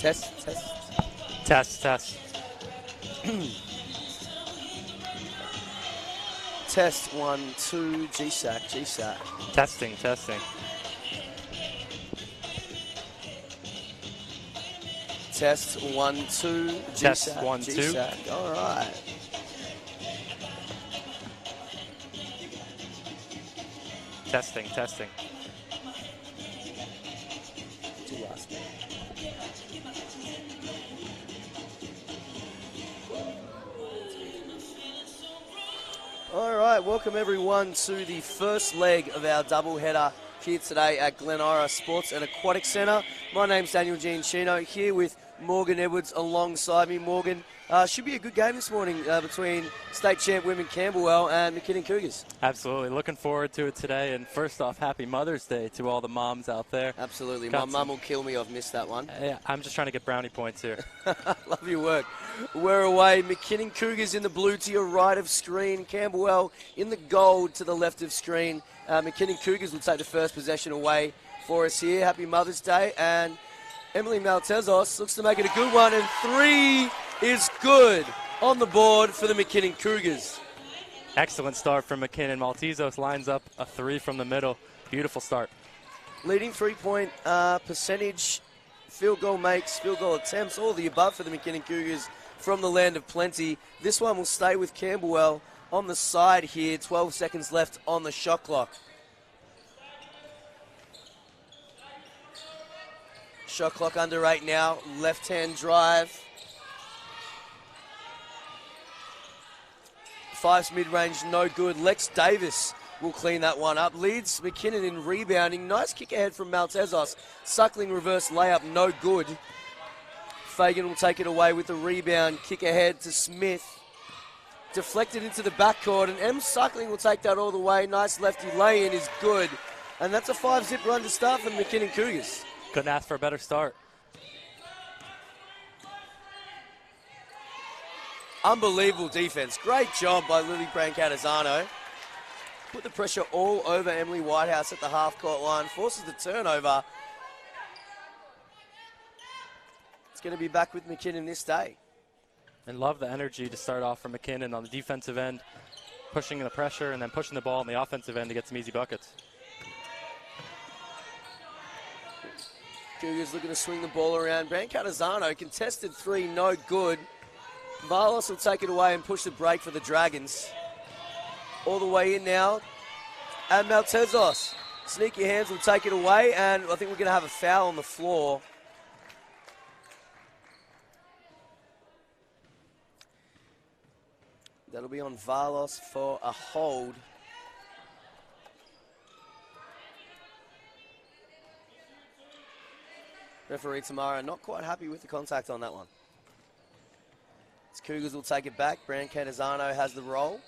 Test. Test. Test 1, 2, GSAC. Testing. Test 1, 2, GSAC. Test 1, 2. GSAC. All right. Testing. All right, welcome everyone to the first leg of our doubleheader here today at Glen Ira Sports and Aquatic Centre. My name's Daniel Giancino, here with Morgan Edwards alongside me. Morgan, should be a good game this morning between state champ women Camberwell and McKinnon Cougars. Absolutely. Looking forward to it today. And first off, happy Mother's Day to all the moms out there. Absolutely. My mum will kill me. I've missed that one. Yeah, I'm just trying to get brownie points here. Love your work. We're away. McKinnon Cougars in the blue to your right of screen. Camberwell in the gold to the left of screen. McKinnon Cougars will take the first possession away for us here. Happy Mother's Day. And Emily Maltezos looks to make it a good one. And 3 is good on the board for the McKinnon Cougars. Excellent start from McKinnon. Maltezos lines up a 3 from the middle. Beautiful start. Leading three-point percentage, field goal makes, field goal attempts, all the above for the McKinnon Cougars from the land of plenty. This one will stay with Camberwell on the side here. 12 seconds left on the shot clock. Shot clock under 8 now. Left-hand drive. 5's mid-range, no good. Lex Davis will clean that one up. Leads McKinnon in rebounding. Nice kick ahead from Maltezos. Suckling reverse layup, no good. Fagan will take it away with the rebound. Kick ahead to Smith. Deflected into the backcourt, and M. Suckling will take that all the way. Nice lefty lay-in is good. And that's a 5-zip run to start for the McKinnon Cougars. Couldn't ask for a better start. Unbelievable defense. Great job by Lily Brancatizano. Put the pressure all over Emily Whitehouse at the half-court line. Forces the turnover. It's going to be back with McKinnon this day. And love the energy to start off from McKinnon on the defensive end, pushing the pressure and then pushing the ball on the offensive end to get some easy buckets. Cougars looking to swing the ball around. Brancatizano, contested 3, no good. Valos will take it away and push the break for the Dragons. All the way in now. And Maltezos. Sneaky hands will take it away, and I think we're going to have a foul on the floor. That'll be on Valos for a hold. Referee Tamara not quite happy with the contact on that one. Cougars will take it back. Brancatizano has the roll.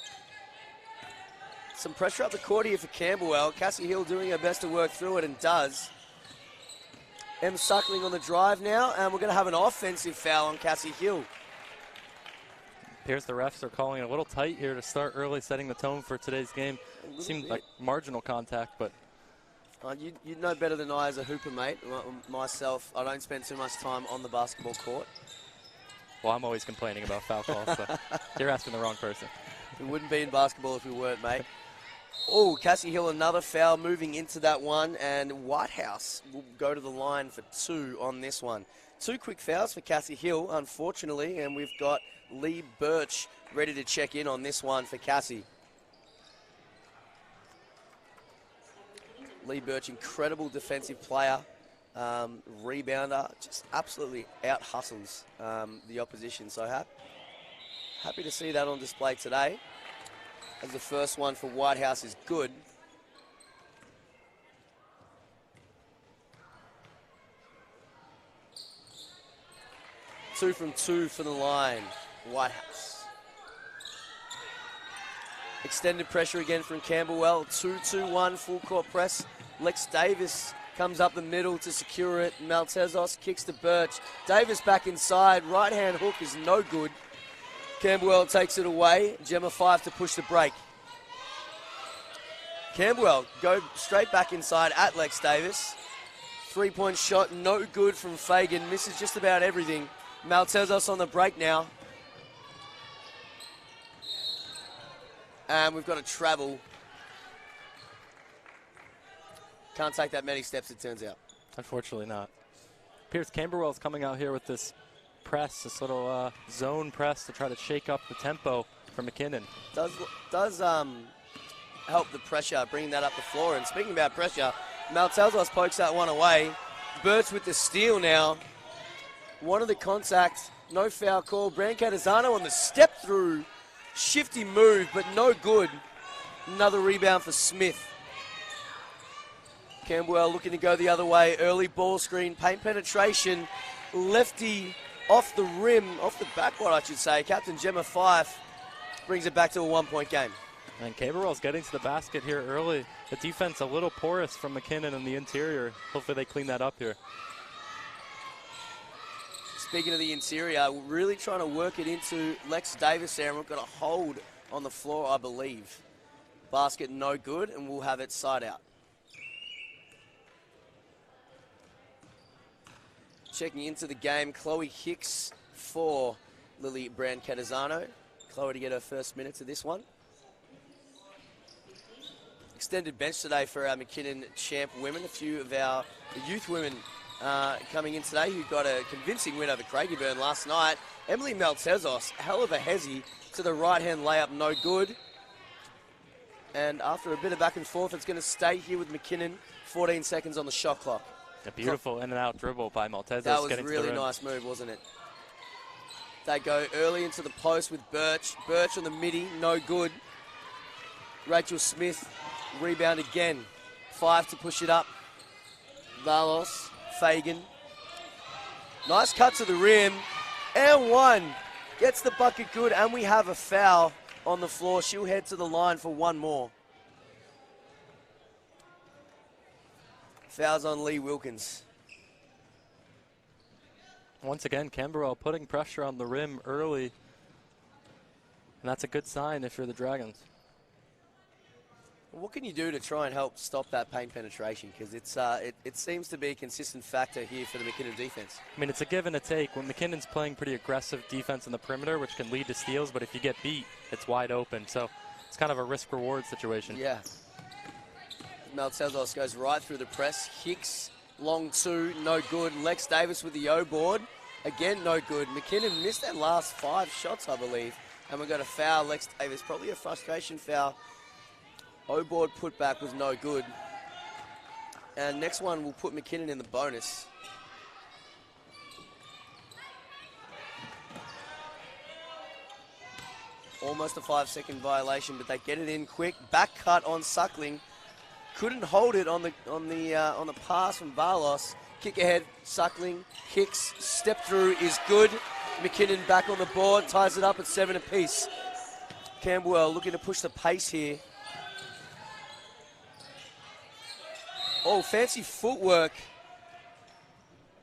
Some pressure up the court here for Camberwell. Cassie Hill doing her best to work through it and does. M. Suckling on the drive now, and we're going to have an offensive foul on Cassie Hill. Appears the refs are calling it a little tight here to start early, setting the tone for today's game. Seemed like marginal contact, but... You know better than I as a hooper, mate. Myself, I don't spend too much time on the basketball court. Well, I'm always complaining about foul calls, so you're asking the wrong person. We wouldn't be in basketball if we weren't, mate. Oh, Cassie Hill, another foul moving into that one, and Whitehouse will go to the line for 2 on this one. 2 quick fouls for Cassie Hill, unfortunately, and we've got Lee Birch ready to check in on this one for Cassie. Lee Birch, incredible defensive player. Rebounder, just absolutely out-hustles the opposition. So happy to see that on display today. As the first one for Whitehouse is good. Two from 2 for the line, Whitehouse. Extended pressure again from Camberwell. 2-2-1 full court press. Lex Davis comes up the middle to secure it. Maltezos kicks to Birch. Davis back inside. Right-hand hook is no good. Camberwell takes it away. Gemma 5 to push the break. Camberwell go straight back inside at Lex Davis. Three-point shot, no good from Fagan. Misses just about everything. Maltezos on the break now. And we've got to travel. Can't take that many steps, it turns out. Unfortunately not. Appears Camberwell's coming out here with this press, this little zone press to try to shake up the tempo for McKinnon. Does help the pressure, bringing that up the floor. And speaking about pressure, Maltezos pokes that one away. Birch with the steal now. One of the contacts, no foul call. Brancatizano on the step through. Shifty move, but no good. Another rebound for Smith. Camberwell looking to go the other way. Early ball screen, paint penetration. Lefty off the rim, off the backboard, I should say. Captain Gemma Fife brings it back to a one-point game. And Camberwell's getting to the basket here early. The defense a little porous from McKinnon in the interior. Hopefully they clean that up here. Speaking of the interior, we're really trying to work it into Lex Davis there, and we've got a hold on the floor, I believe. Basket no good, and we'll have it side out. Checking into the game, Chloe Hicks for Lily Brancatizano. Chloe to get her first minutes of this one. Extended bench today for our McKinnon champ women. A few of our youth women coming in today who got a convincing win over Craigieburn last night. Emily Maltezos, hell of a hezzy to the right-hand layup, no good. And after a bit of back and forth, it's going to stay here with McKinnon. 14 seconds on the shot clock. A beautiful in and out dribble by Maltezos. That was a really nice move, wasn't it? They go early into the post with Birch. Birch on the midi, no good. Rachel Smith, rebound again. 5 to push it up. Valos, Fagan. Nice cut to the rim. And one. Gets the bucket good, and we have a foul on the floor. She'll head to the line for one more. Fouls on Lee Wilkins. Once again, Camberwell putting pressure on the rim early. And that's a good sign if you're the Dragons. What can you do to try and help stop that paint penetration? Because it seems to be a consistent factor here for the McKinnon defense. I mean, it's a give and a take. When McKinnon's playing pretty aggressive defense in the perimeter, which can lead to steals, but if you get beat, it's wide open. So it's kind of a risk-reward situation. Yeah. Maltezos goes right through the press. Hicks, long two, no good. Lex Davis with the O board. Again, no good. McKinnon missed their last 5 shots, I believe. And we've got a foul. Lex Davis, probably a frustration foul. O board putback was no good. And next one will put McKinnon in the bonus. Almost a 5-second violation, but they get it in quick. Back cut on Suckling. Couldn't hold it on the pass from Valos. Kick ahead, Suckling, Hicks, step through is good. McKinnon back on the board, ties it up at 7 apiece. Camberwell looking to push the pace here. Oh, fancy footwork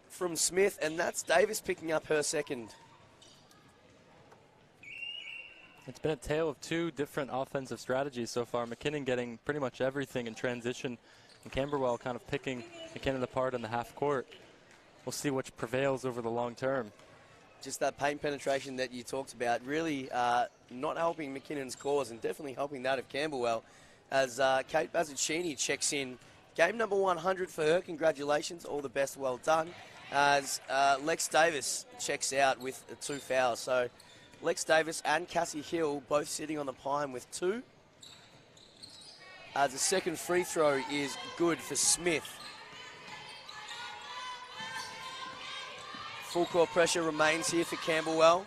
from Smith, and that's Davis picking up her second. It's been a tale of 2 different offensive strategies so far. McKinnon getting pretty much everything in transition, and Camberwell kind of picking McKinnon apart in the half court. We'll see which prevails over the long term. Just that paint penetration that you talked about, really not helping McKinnon's cause, and definitely helping that of Camberwell, as Kate Bazzacchini checks in. Game number 100 for her. Congratulations. All the best. Well done. As Lex Davis checks out with 2 fouls. So Lex Davis and Cassie Hill both sitting on the pine with 2. As the second free throw is good for Smith. Full court pressure remains here for Camberwell.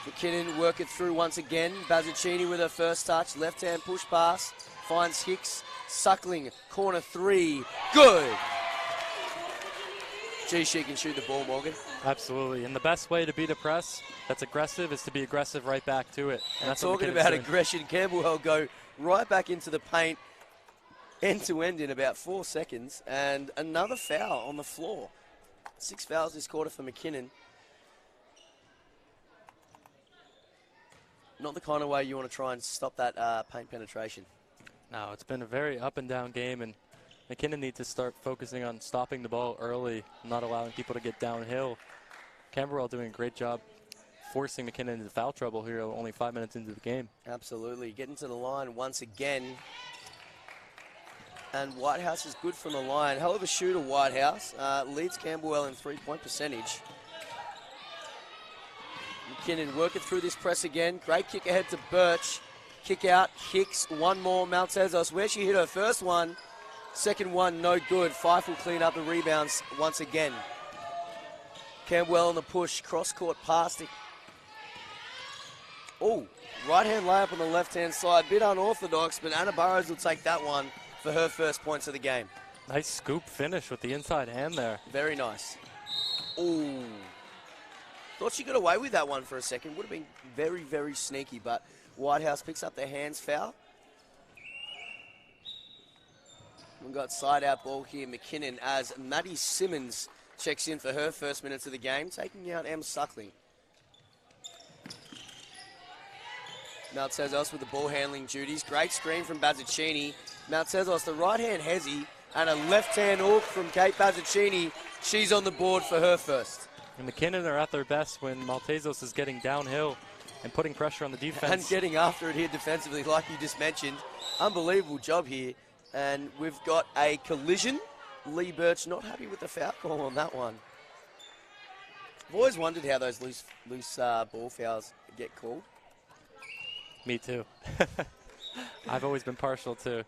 McKinnon work it through once again. Bazzacchini with her first touch. Left-hand push pass. Finds Hicks. Suckling, corner 3. Good! Gee, she can shoot the ball, Morgan. Absolutely. And the best way to beat a press that's aggressive is to be aggressive right back to it. And that's talking about aggression, Camberwell go right back into the paint, end-to-end in about 4 seconds. And another foul on the floor. 6 fouls this quarter for McKinnon. Not the kind of way you want to try and stop that paint penetration. No, it's been a very up and down game, and McKinnon needs to start focusing on stopping the ball early, not allowing people to get downhill. Camberwell doing a great job forcing McKinnon into foul trouble here only 5 minutes into the game. Absolutely. Getting to the line once again. And Whitehouse is good from the line. Hell of a shooter, Whitehouse. Leads Camberwell in three-point percentage. McKinnon working through this press again. Great kick ahead to Birch. Kick out, Hicks, one more, Maltezos. Where she hit her first one. Second one, no good. Fife will clean up the rebounds once again. Camberwell on the push, cross-court pass. Oh, right-hand layup on the left-hand side. Bit unorthodox, but Anna Burrows will take that one for her first points of the game. Nice scoop finish with the inside hand there. Very nice. Ooh. Thought she got away with that one for a second. Would have been very, very sneaky, but Whitehouse picks up the hands foul. We've got side-out ball here, McKinnon, as Maddie Simmons checks in for her first minutes of the game, taking out M. Suckling. Maltezos with the ball handling duties. Great screen from Bazzacchini. Maltezos, the right-hand hezzy, and a left-hand hook from Kate Bazzacchini. She's on the board for her first. And McKinnon are at their best when Maltezos is getting downhill and putting pressure on the defense. And getting after it here defensively, like you just mentioned. Unbelievable job here. And we've got a collision. Lee Birch not happy with the foul call on that one. I've always wondered how those loose ball fouls get called. Me too. I've always been partial to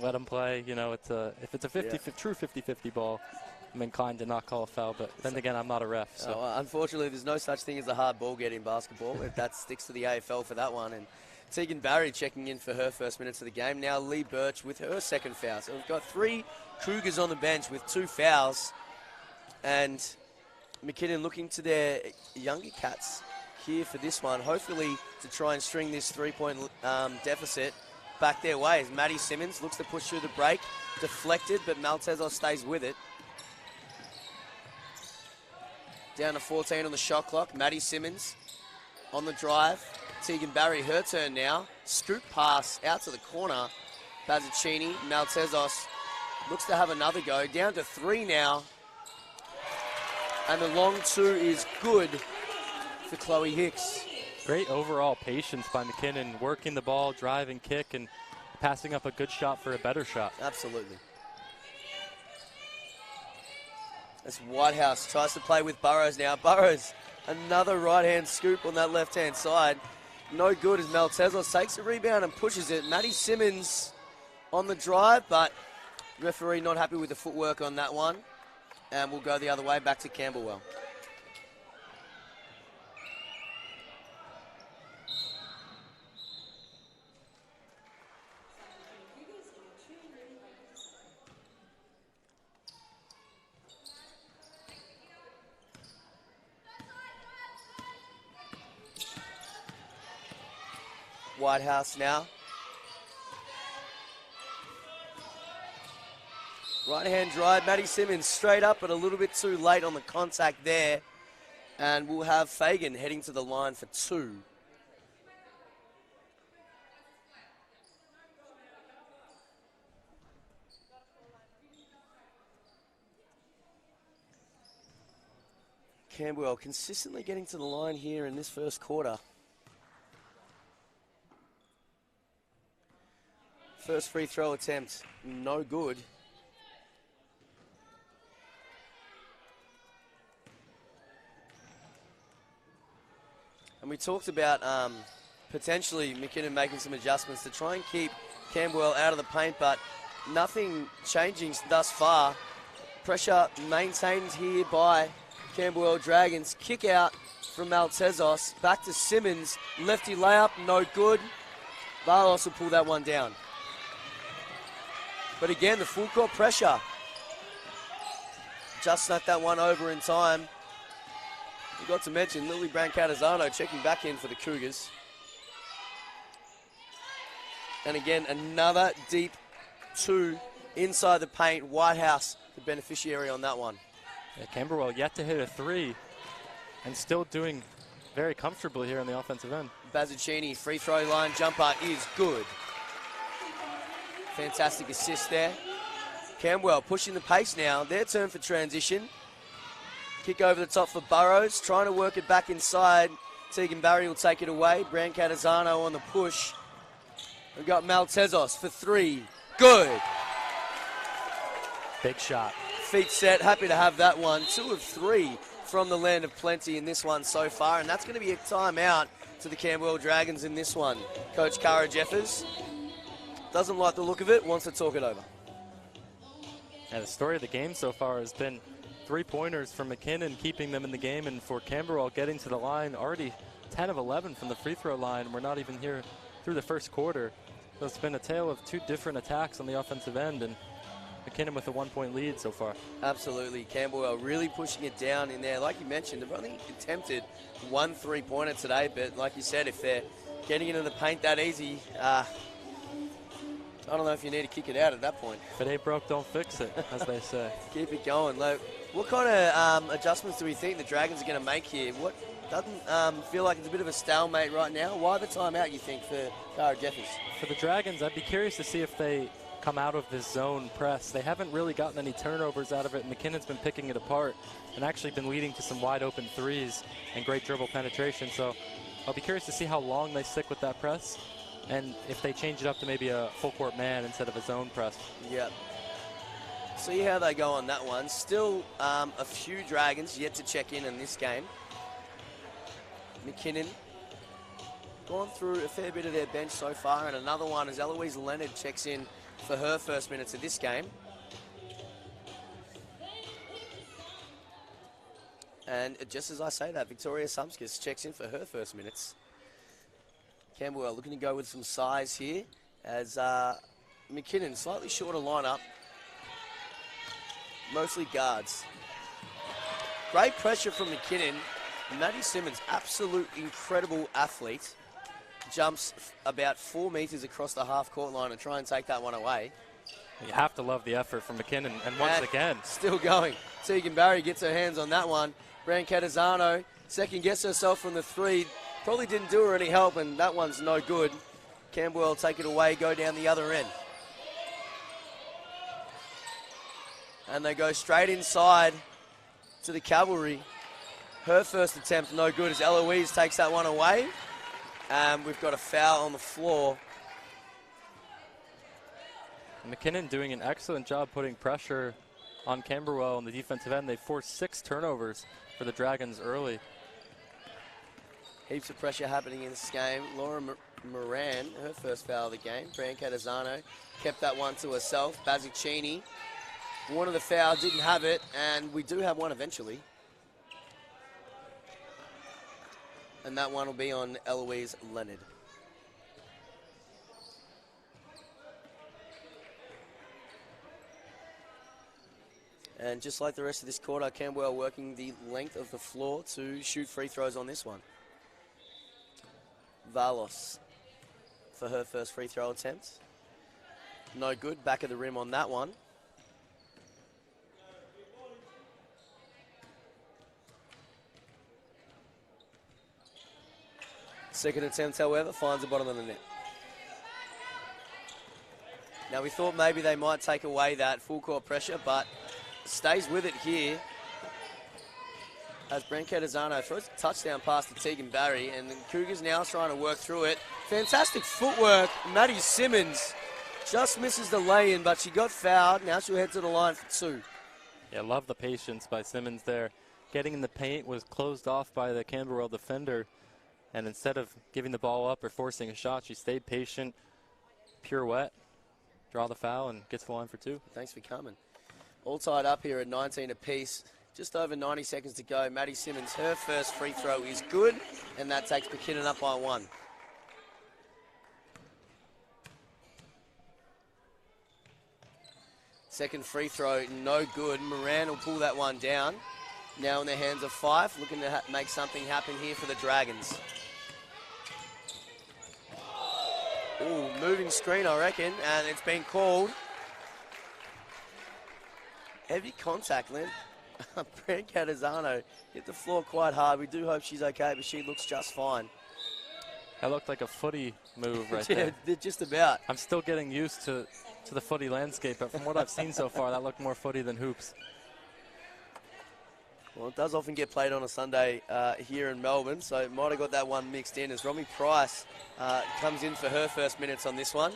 let them play. You know, if it's a true 50-50 ball, I'm inclined to not call a foul. But then again, I'm not a ref. So unfortunately, there's no such thing as a hard ball get in basketball. If that sticks to the AFL for that one. And Tegan Barry checking in for her first minutes of the game. Now Lee Birch with her second foul. So we've got 3 Cougars on the bench with 2 fouls. And McKinnon looking to their younger cats here for this one, hopefully to try and string this 3-point deficit back their way. As Maddie Simmons looks to push through the break, deflected, but Maltezos stays with it. Down to 14 on the shot clock. Maddie Simmons on the drive. Tegan Barry, her turn now. Scoop pass out to the corner. Bazzacchini, Maltezos looks to have another go. Down to 3 now. And the long 2 is good for Chloe Hicks. Great overall patience by McKinnon, working the ball, driving, kick, and passing up a good shot for a better shot. Absolutely. As Whitehouse tries to play with Burrows now. Burrows, another right-hand scoop on that left-hand side. No good as Maltezos takes the rebound and pushes it. Maddie Simmons on the drive, but referee not happy with the footwork on that one. And we'll go the other way back to Camberwell. Whitehouse now. Right-hand drive, Maddie Simmons straight up, but a little bit too late on the contact there. And we'll have Fagan heading to the line for 2. Camberwell consistently getting to the line here in this first quarter. First free throw attempt, no good. And we talked about potentially McKinnon making some adjustments to try and keep Camberwell out of the paint, but nothing changing thus far. Pressure maintained here by Camberwell Dragons. Kick out from Maltezos. Back to Simmons. Lefty layup, no good. Barlos will pull that one down. But again, the full court pressure. Just snuck that one over in time. We got to mention Lily Brown-Catazano checking back in for the Cougars. And again, another deep 2 inside the paint. Whitehouse, the beneficiary on that one. Yeah, Camberwell yet to hit a 3 and still doing very comfortably here on the offensive end. Bazzacchini, free throw line jumper is good. Fantastic assist there. Camberwell pushing the pace now. Their turn for transition. Kick over the top for Burrows, trying to work it back inside. Tegan Barry will take it away. Brancatizano on the push. We've got Maltezos for 3. Good. Big shot. Feet set. Happy to have that one. 2 of 3 from the land of plenty in this one so far. And that's going to be a timeout to the Camberwell Dragons in this one. Coach Cara Jeffers doesn't like the look of it, wants to talk it over. Yeah, the story of the game so far has been 3-pointers from McKinnon, keeping them in the game, and for Camberwell getting to the line, already 10 of 11 from the free throw line. We're not even here through the first quarter. So it's been a tale of 2 different attacks on the offensive end, and McKinnon with a 1-point lead so far. Absolutely. Camberwell really pushing it down in there. Like you mentioned, they've only attempted 1 3-pointer today, but like you said, if they're getting into the paint that easy, I don't know if you need to kick it out at that point. If it ain't broke, don't fix it, as they say. Keep it going. Like, what kind of adjustments do we think the Dragons are going to make here? What doesn't feel like it's a bit of a stalemate right now? Why the timeout, you think, for Cara Jeffers? For the Dragons, I'd be curious to see if they come out of this zone press. They haven't really gotten any turnovers out of it. McKinnon's been picking it apart and actually been leading to some wide open threes and great dribble penetration. So I'll be curious to see how long they stick with that press and if they change it up to maybe a full court man instead of a zone press. Yep. See how they go on that one. Still a few Dragons yet to check in this game. McKinnon gone through a fair bit of their bench so far, and another one as Eloise Leonard checks in for her first minutes of this game. And just as I say that, Victoria Sumskis checks in for her first minutes. Camberwell looking to go with some size here as McKinnon, slightly shorter lineup, mostly guards. Great pressure from McKinnon. Maddie Simmons, absolute incredible athlete, jumps about 4 meters across the half-court line and try and take that one away. You have to love the effort from McKinnon, and once again. Still going. Tegan Barry gets her hands on that one. Brancatizano second-guessed herself from the 3. Probably didn't do her any help, and that one's no good. Camberwell take it away, go down the other end. And they go straight inside to the Cavalry. Her first attempt no good as Eloise takes that one away. We've got a foul on the floor. McKinnon doing an excellent job putting pressure on Camberwell on the defensive end. They forced 6 turnovers for the Dragons early. Heaps of pressure happening in this game. Laura Moran, her first foul of the game. Brancatizano kept that one to herself. Bazzicini wanted the foul, didn't have it, and we do have one eventually. And that one will be on Eloise Leonard. And just like the rest of this quarter, Camberwell working the length of the floor to shoot free throws on this one. Valos for her first free throw attempt. No good, back of the rim on that one. Second attempt, however, finds the bottom of the net. Now we thought maybe they might take away that full court pressure, but stays with it here. As Brancatizano throws a touchdown pass to Tegan Barry, and the Cougars now trying to work through it. Fantastic footwork. Maddie Simmons just misses the lay-in, but she got fouled. Now she'll head to the line for 2. Yeah, love the patience by Simmons there. Getting in the paint was closed off by the Camberwell defender, and instead of giving the ball up or forcing a shot, she stayed patient, pirouette, draw the foul, and gets to the line for 2. Thanks for coming. All tied up here at 19 apiece. Just over 90 seconds to go. Maddie Simmons, her first free throw is good, and that takes McKinnon up by 1. Second free throw, no good. Moran will pull that one down. Now in the hands of Fife, looking to make something happen here for the Dragons. Ooh, moving screen, I reckon, and it's been called. Heavy contact, Lynn. Brancatizano hit the floor quite hard. We do hope she's okay, but she looks just fine. That looked like a footy move right Yeah, there. just about. I'm still getting used to the footy landscape, but from what I've seen so far, that looked more footy than hoops. Well, it does often get played on a Sunday here in Melbourne, so it might have got that one mixed in as Romy Price comes in for her first minutes on this one.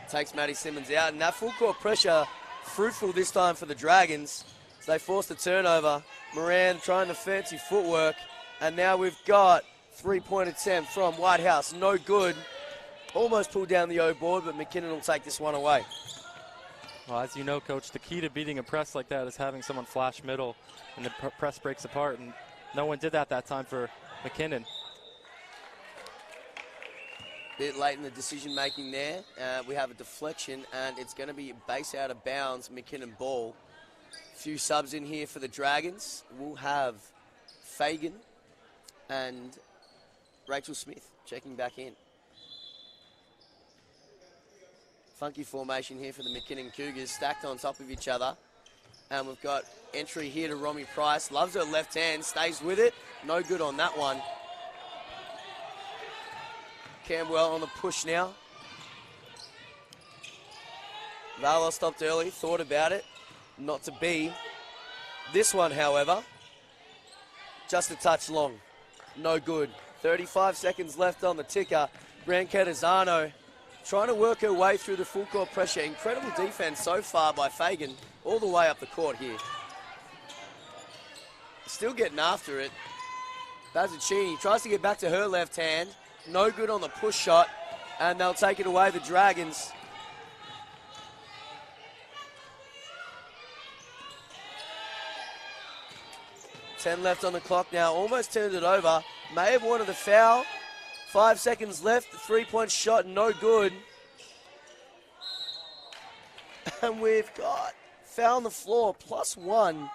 Takes Maddie Simmons out, and that full court pressure fruitful this time for the Dragons. So they forced a turnover. Moran trying the fancy footwork, and now we've got three-point attempt from Whitehouse. No good. Almost pulled down the O board, but McKinnon will take this one away. Well, as you know, Coach, the key to beating a press like that is having someone flash middle, and the press breaks apart, and no one did that time for McKinnon. Bit late in the decision-making there. We have a deflection, and it's going to be a base out of bounds McKinnon ball. Few subs in here for the Dragons. We'll have Fagan and Rachel Smith checking back in. Funky formation here for the McKinnon Cougars, stacked on top of each other. And we've got entry here to Romy Price. Loves her left hand, stays with it. No good on that one. Camberwell on the push now. Valos stopped early, thought about it. Not to be. This one, however, just a touch long. No good. 35 seconds left on the ticker. Brancatizano trying to work her way through the full court pressure. Incredible defense so far by Fagan, all the way up the court here. Still getting after it. Bazzacchini tries to get back to her left hand. No good on the push shot, and they'll take it away, the Dragons. Ten left on the clock now, almost turned it over. May have wanted the foul. 5 seconds left, the three-point shot, no good. And we've got foul on the floor, +1.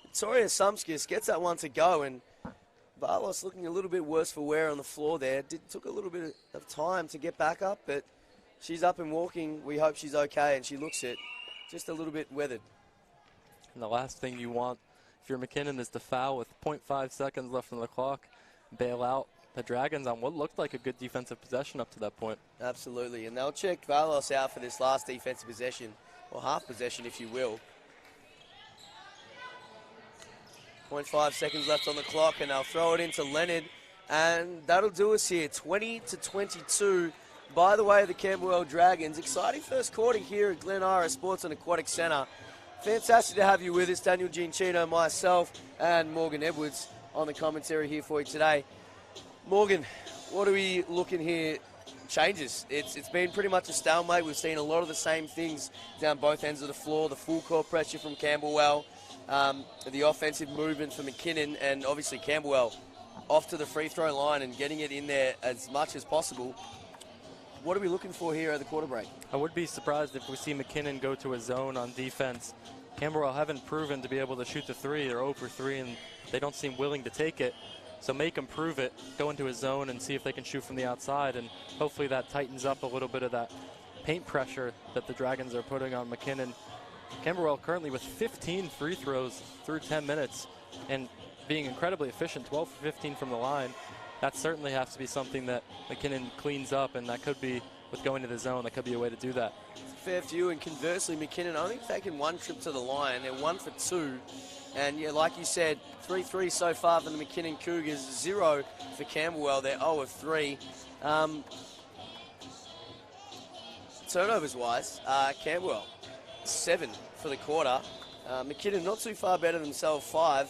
Victoria Sumskis gets that one to go, and Valos looking a little bit worse for wear on the floor there. Took a little bit of time to get back up, but she's up and walking. We hope she's okay, and she looks it. Just a little bit weathered. And the last thing you want, if you're McKinnon, is to foul with 0.5 seconds left on the clock, bail out the Dragons on what looked like a good defensive possession up to that point. Absolutely, and they'll check Valos out for this last defensive possession, or half possession if you will. 0.5 seconds left on the clock, and they'll throw it into Leonard, and that'll do us here, 20-22. By the way of the Camberwell Dragons, exciting first quarter here at Glenara Sports and Aquatic Centre. Fantastic to have you with us, Daniel Giancino, myself, and Morgan Edwards on the commentary here for you today. Morgan, what are we looking here? Changes. It's been pretty much a stalemate. We've seen a lot of the same things down both ends of the floor. The full court pressure from Camberwell, the offensive movement for McKinnon, and obviously Camberwell off to the free throw line and getting it in there as much as possible. What are we looking for here at the quarter break? I would be surprised if we see McKinnon go to a zone on defense. Camberwell haven't proven to be able to shoot the three. They're 0 for 3, and they don't seem willing to take it. So make them prove it, go into a zone and see if they can shoot from the outside, and hopefully that tightens up a little bit of that paint pressure that the Dragons are putting on McKinnon. Camberwell currently with 15 free throws through 10 minutes and being incredibly efficient, 12 for 15 from the line. That certainly has to be something that McKinnon cleans up, and that could be, with going to the zone, that could be a way to do that. It's a fair few, and conversely, McKinnon only taken one trip to the line. They're 1 for 2. And yeah, like you said, 3-3 so far for the McKinnon Cougars, 0 for Camberwell. They're 0 of 3. Turnovers-wise, Camberwell, 7 for the quarter. McKinnon not too far better themselves, 5.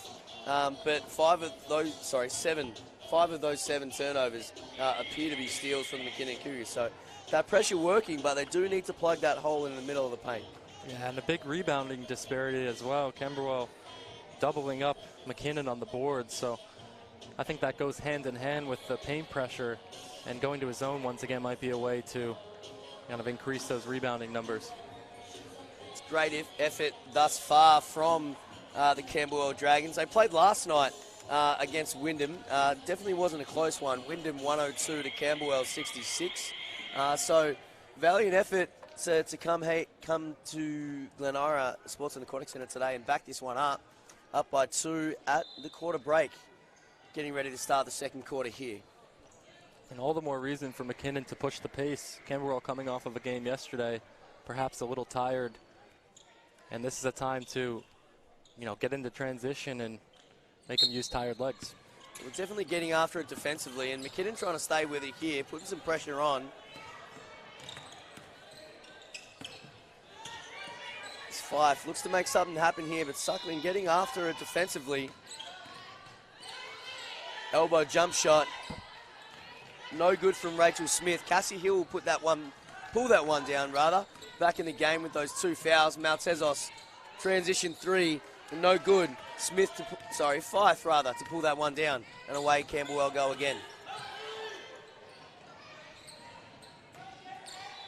But 5 of those 7 turnovers appear to be steals from the McKinnon Cougars. So that pressure working, but they do need to plug that hole in the middle of the paint. Yeah, and a big rebounding disparity as well. Camberwell doubling up McKinnon on the board, so I think that goes hand in hand with the paint pressure, and going to a zone once again might be a way to kind of increase those rebounding numbers. It's great effort thus far from the Camberwell Dragons. They played last night against Wyndham. Definitely wasn't a close one. Wyndham 102 to Camberwell 66. So valiant effort to come to Glenara Sports and Aquatic Centre today and back this one up by 2 at the quarter break. getting ready to start the second quarter here. And all the more reason for McKinnon to push the pace. Camberwell coming off of a game yesterday, perhaps a little tired. And this is a time to, get into transition and make them use tired legs. We're definitely getting after it defensively, and McKinnon trying to stay with it here, putting some pressure on. Fife looks to make something happen here, but Suckling getting after it defensively. Elbow jump shot. No good from Rachel Smith. Cassie Hill will pull that one down rather. Back in the game with those 2 fouls. Maltezos transition 3, no good. Fife rather, to pull that one down. And away Camberwell go again.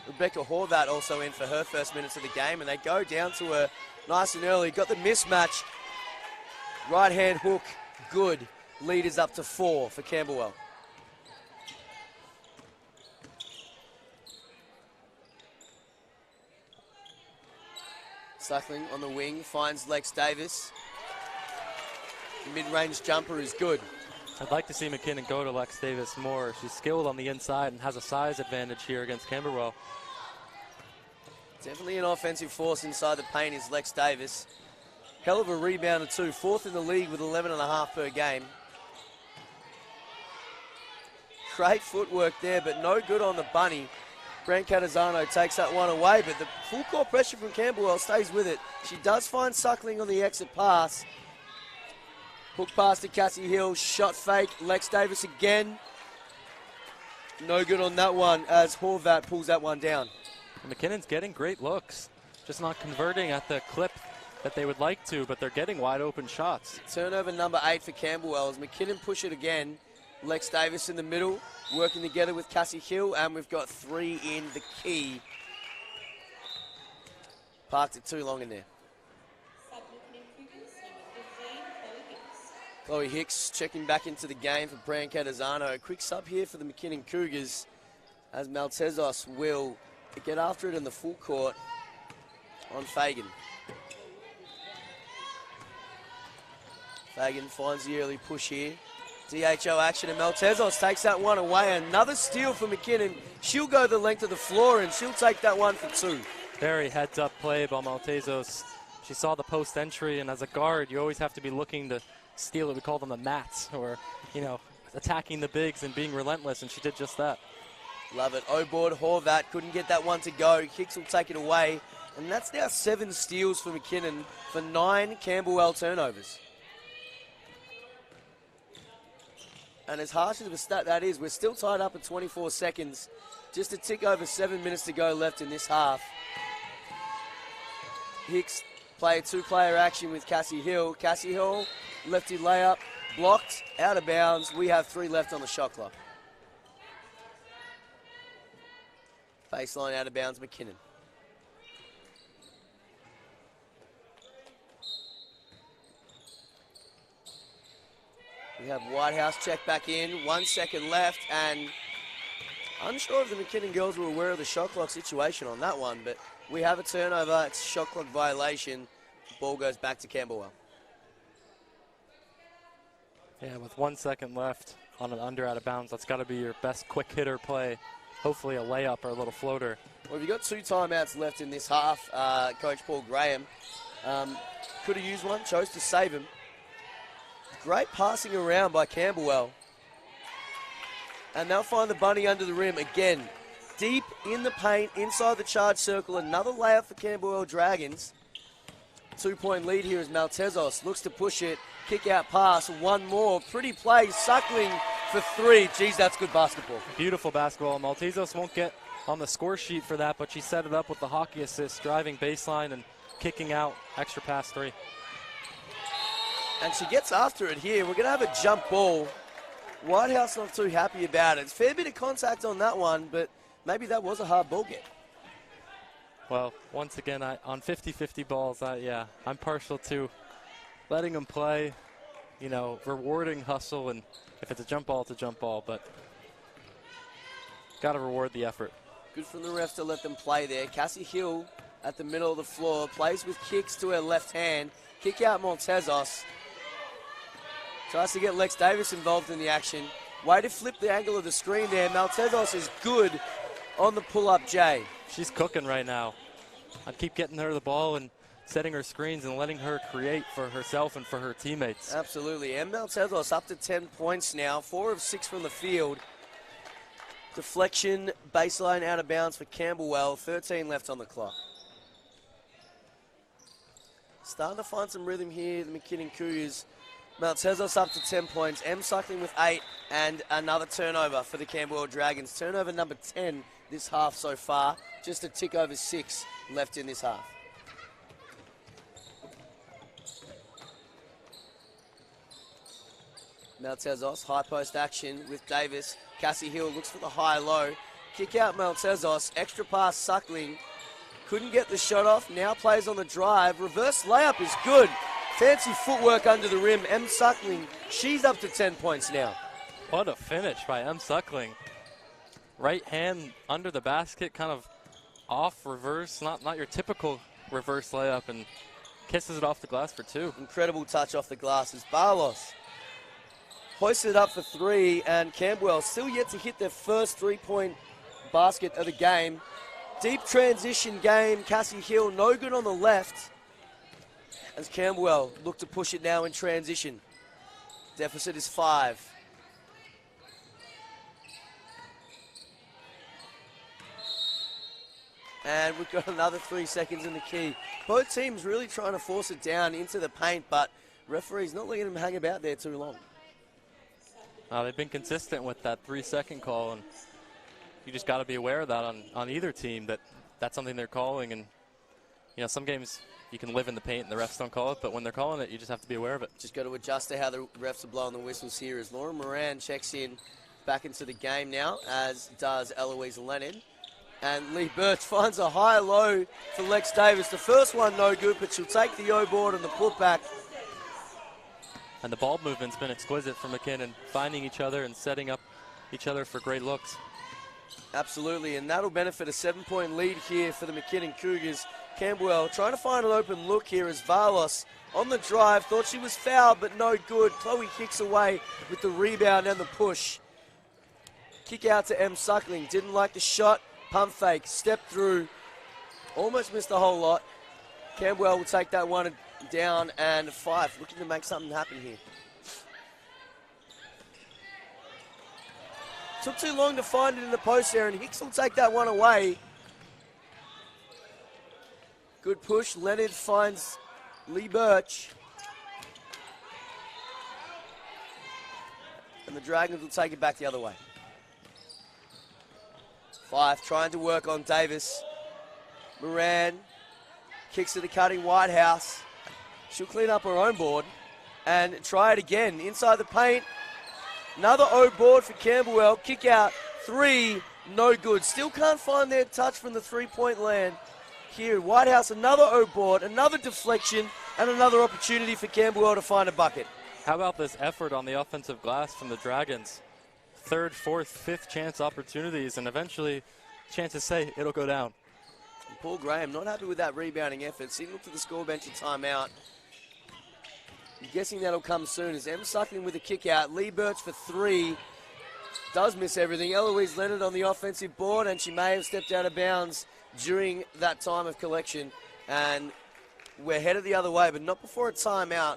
Rebecca Horvat also in for her first minutes of the game, and they go down to her nice and early. Got the mismatch. Right hand hook, good. Lead is up to 4 for Camberwell. Suckling on the wing, finds Lex Davis. The mid-range jumper is good. I'd like to see McKinnon go to Lex Davis more. She's skilled on the inside and has a size advantage here against Camberwell. Definitely an offensive force inside the paint is Lex Davis. Hell of a rebounder too, 4th in the league with 11.5 per game. Great footwork there, but no good on the bunny. Brent Catazano takes that one away, but the full court pressure from Camberwell stays with it. She does find Suckling on the exit pass. Hook pass to Cassie Hill, shot fake, Lex Davis again. No good on that one as Horvat pulls that one down. McKinnon's getting great looks, just not converting at the clip that they would like to, but they're getting wide open shots. Turnover number 8 for Camberwell as McKinnon push it again. Lex Davis in the middle, working together with Cassie Hill, and we've got 3 in the key. Parked it too long in there. Chloe Hicks checking back into the game for Bran Catazano. A quick sub here for the McKinnon Cougars as Maltezos will get after it in the full court on Fagan. Fagan finds the early push here. DHO action, and Maltezos takes that one away. Another steal for McKinnon. She'll go the length of the floor, and she'll take that one for 2. Very heads-up play by Maltezos. She saw the post entry, and as a guard, you always have to be looking to steal it. We call them the mats, or, attacking the bigs and being relentless, and she did just that. Love it. O-board, Horvat couldn't get that one to go. Hicks will take it away, and that's now 7 steals for McKinnon for 9 Camberwell turnovers. And as harsh as a stat that is, we're still tied up at 24 seconds. Just a tick over 7 minutes to go left in this half. Hicks play 2-player action with Cassie Hill. Cassie Hill, lefty layup, blocked, out of bounds. We have 3 left on the shot clock. Baseline out of bounds, McKinnon. We have Whitehouse check back in, 1 second left, and unsure if the McKinnon girls were aware of the shot clock situation on that one, but we have a turnover, it's a shot clock violation. Ball goes back to Camberwell. Yeah, with 1 second left on an under out of bounds, that's got to be your best quick hitter play. Hopefully a layup or a little floater. Well, you've got 2 timeouts left in this half. Coach Paul Graham could have used one, chose to save him. Great passing around by Camberwell. And they'll find the bunny under the rim again. Deep in the paint, inside the charge circle. Another layup for Camberwell Dragons. 2-point lead here as Maltezos looks to push it. Kick out pass, one more. Pretty play, Suckling for 3. Geez, that's good basketball. Beautiful basketball. Maltezos won't get on the score sheet for that, but she set it up with the hockey assist, driving baseline and kicking out. Extra pass 3. And she gets after it here. We're going to have a jump ball. Whitehouse not too happy about it. It's a fair bit of contact on that one, but maybe that was a hard ball get. Well, once again, on 50-50 balls, I'm partial to letting them play, rewarding hustle, and if it's a jump ball, it's a jump ball, but got to reward the effort. Good from the refs to let them play there. Cassie Hill at the middle of the floor, plays with kicks to her left hand. Kick out Maltezos. Tries to get Lex Davis involved in the action. Way to flip the angle of the screen there. Maltezos is good on the pull-up J. She's cooking right now. I keep getting her the ball and setting her screens and letting her create for herself and for her teammates. Absolutely. And Maltezos up to 10 points now. 4 of 6 from the field. Deflection, baseline out of bounds for Camberwell. 13 left on the clock. Starting to find some rhythm here, the McKinnon Cougars. Maltezos up to 10 points. M cycling with 8 and another turnover for the Camberwell Dragons. Turnover number 10 this half so far. Just a tick over 6 left in this half. Maltezos, high post action with Davis. Cassie Hill looks for the high-low. Kick out Maltezos. Extra pass Suckling. Couldn't get the shot off. Now plays on the drive. Reverse layup is good. Fancy footwork under the rim. M. Suckling, she's up to 10 points now. What a finish by M. Suckling. Right hand under the basket, kind of off reverse, not your typical reverse layup, and kisses it off the glass for 2. Incredible touch off the glass as Barlos hoisted up for 3, and Camberwell still yet to hit their first 3-point basket of the game. Deep transition game. Cassie Hill no good on the left as Camberwell look to push it now in transition. Deficit is 5. And we've got another 3 seconds in the key. Both teams really trying to force it down into the paint, but referee's not letting them hang about there too long. They've been consistent with that 3-second call, and you just got to be aware of that on either team, that that's something they're calling. And, you know, some games you can live in the paint and the refs don't call it, but when they're calling it, you just have to be aware of it. Just got to adjust to how the refs are blowing the whistles here as Laura Moran checks in back into the game now, as does Eloise Lennon. And Lee Birch finds a high-low for Lex Davis. The first one no good, but she'll take the O-board and the putback. And the ball movement's been exquisite for McKinnon, finding each other and setting up each other for great looks. Absolutely, and that'll benefit a 7-point lead here for the McKinnon Cougars. Camberwell trying to find an open look here as Varlos on the drive. Thought she was fouled, but no good. Chloe Hicks away with the rebound and the push. Kick out to M. Suckling. Didn't like the shot. Pump fake. Step through. Almost missed the whole lot. Camberwell will take that one down, and 5. Looking to make something happen here. Took too long to find it in the post there, and Hicks will take that one away. Good push. Leonard finds Lee Birch. And the Dragons will take it back the other way. 5 trying to work on Davis. Moran kicks to the cutting Whitehouse. She'll clean up her own board and try it again. Inside the paint. Another O board for Camberwell. Kick out. 3. No good. Still can't find their touch from the 3-point land. Here, Whitehouse, another O board, another deflection, and another opportunity for Camberwell to find a bucket. How about this effort on the offensive glass from the Dragons? 3rd, 4th, 5th chance opportunities, and eventually chances say it'll go down. And Paul Graham not happy with that rebounding effort. Signal to the score bench and timeout. I'm guessing that'll come soon as M. Suckling with a kick out. Lee Birch for 3. Does miss everything. Eloise Leonard on the offensive board, and she may have stepped out of bounds during that time of collection. And we're headed the other way, but not before a timeout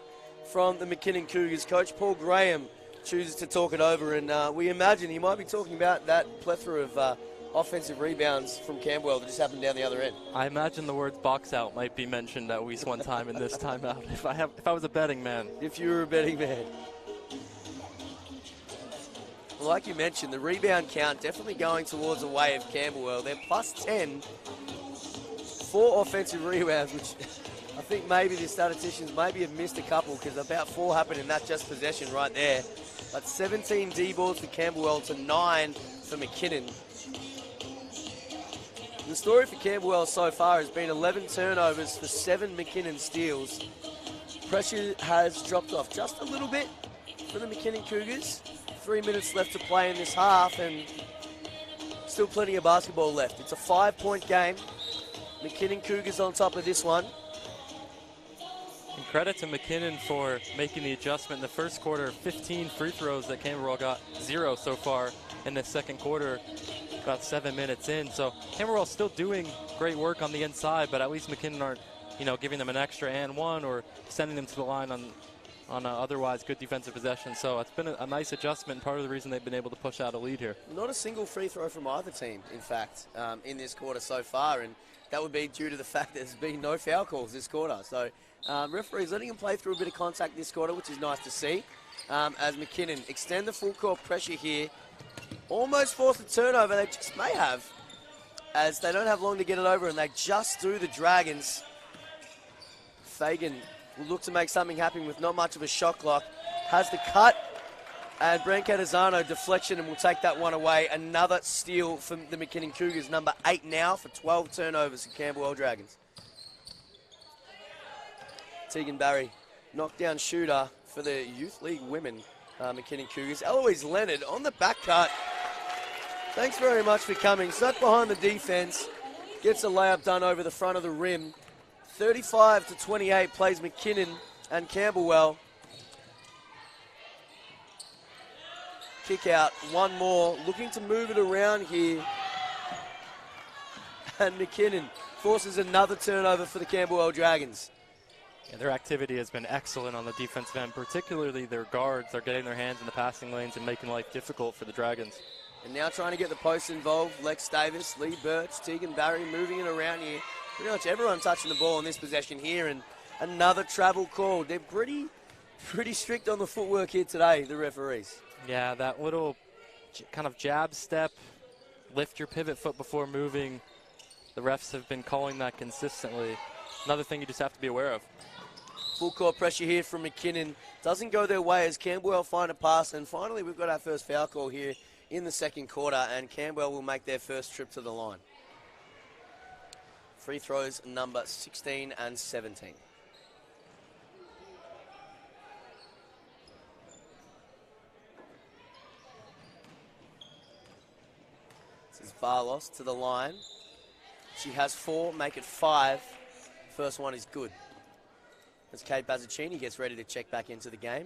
from the McKinnon Cougars. Coach Paul Graham chooses to talk it over, and we imagine he might be talking about that plethora of offensive rebounds from Camberwell that just happened down the other end. I imagine the words box out might be mentioned at least one time in this timeout if I was a betting man. If you were a betting man. Well, like you mentioned, the rebound count definitely going towards the way of Camberwell. They're plus 10 for offensive rebounds, which I think maybe the statisticians maybe have missed a couple because about 4 happened in that just possession right there. But 17 D-boards for Camberwell to 9 for McKinnon. The story for Camberwell so far has been 11 turnovers for 7 McKinnon steals. Pressure has dropped off just a little bit for the McKinnon Cougars. 3 minutes left to play in this half, and still plenty of basketball left. It's a 5-point game. McKinnon Cougars on top of this one. And credit to McKinnon for making the adjustment in the first quarter. 15 free throws that Camberwell got, 0 so far in the second quarter, about 7 minutes in. So Camberwell's still doing great work on the inside, but at least McKinnon aren't, giving them an extra and one or sending them to the line on an otherwise good defensive possession. So it's been a nice adjustment, and part of the reason they've been able to push out a lead here. Not a single free throw from either team, in fact, in this quarter so far, and that would be due to the fact that there's been no foul calls this quarter. So referees letting them play through a bit of contact this quarter, which is nice to see. As McKinnon extend the full court pressure here, almost forced a turnover. They just may have, as they don't have long to get it over, and they just do the Dragons. Fagan will look to make something happen with not much of a shot clock. Has the cut, and Brancatizano deflection, and will take that one away. Another steal from the McKinnon Cougars, number 8 now for 12 turnovers for Camberwell Dragons. Tegan Barry, knockdown shooter for the Youth League women, McKinnon Cougars. Eloise Leonard on the back cut. Thanks very much for coming. Snuck behind the defense, gets a layup done over the front of the rim. 35-28 plays McKinnon and Camberwell. Kick out, one more, looking to move it around here. And McKinnon forces another turnover for the Camberwell Dragons. Yeah, their activity has been excellent on the defensive end, particularly their guards. They're getting their hands in the passing lanes and making life difficult for the Dragons. And now trying to get the post involved, Lex Davis, Lee Birch, Tegan Barry moving it around here. Pretty much everyone touching the ball in this possession here, and another travel call. They're pretty strict on the footwork here today, the referees. Yeah, that little kind of jab step, lift your pivot foot before moving. The refs have been calling that consistently. Another thing you just have to be aware of. Full court pressure here from McKinnon. Doesn't go their way as Camberwell find a pass, and finally we've got our first foul call here in the second quarter, and Camberwell will make their first trip to the line. Free throws number 16 and 17. This is Varlos to the line. She has 4, make it 5. First one is good. As Kate Bazzacchini gets ready to check back into the game.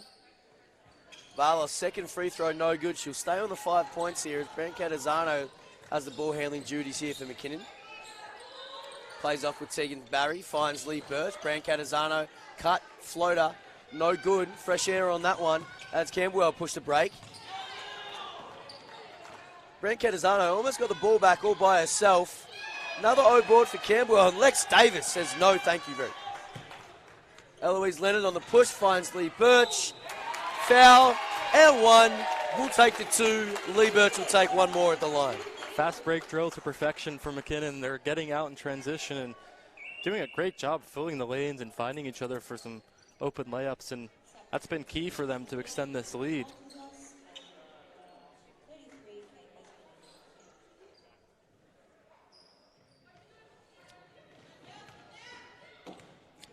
Varlos' second free throw, no good. She'll stay on the 5 points here as Brancatizano has the ball handling duties here for McKinnon. Plays off with Tegan Barry, finds Lee Birch. Brancatizano, cut, floater, no good. Fresh air on that one as Camberwell pushed the break. Brancatizano almost got the ball back all by herself. Another O board for Camberwell, and Lex Davis says no, thank you very much. Eloise Leonard on the push, finds Lee Birch. Foul, and 1. We'll take the 2. Lee Birch will take one more at the line. Fast break drill to perfection for McKinnon. They're getting out in transition and doing a great job filling the lanes and finding each other for some open layups, and that's been key for them to extend this lead.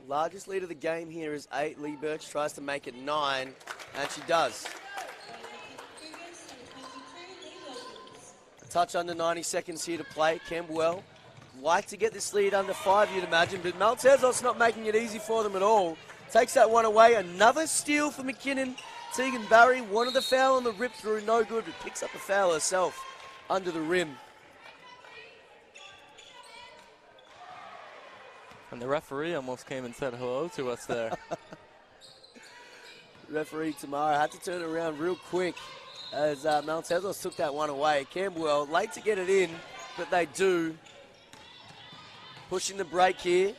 Largest lead of the game here is 8. Lee Birch tries to make it 9, and she does. A touch under 90 seconds here to play. Camberwell like to get this lead under 5, you'd imagine, but Maltezos not making it easy for them at all. Takes that one away. Another steal for McKinnon. Tegan Barry wanted the foul on the rip through, no good, but picks up the foul herself under the rim. And the referee almost came and said hello to us there. Referee Tamara had to turn it around real quick as Maltezos took that one away. Camberwell late to get it in, but they do. Pushing the break here.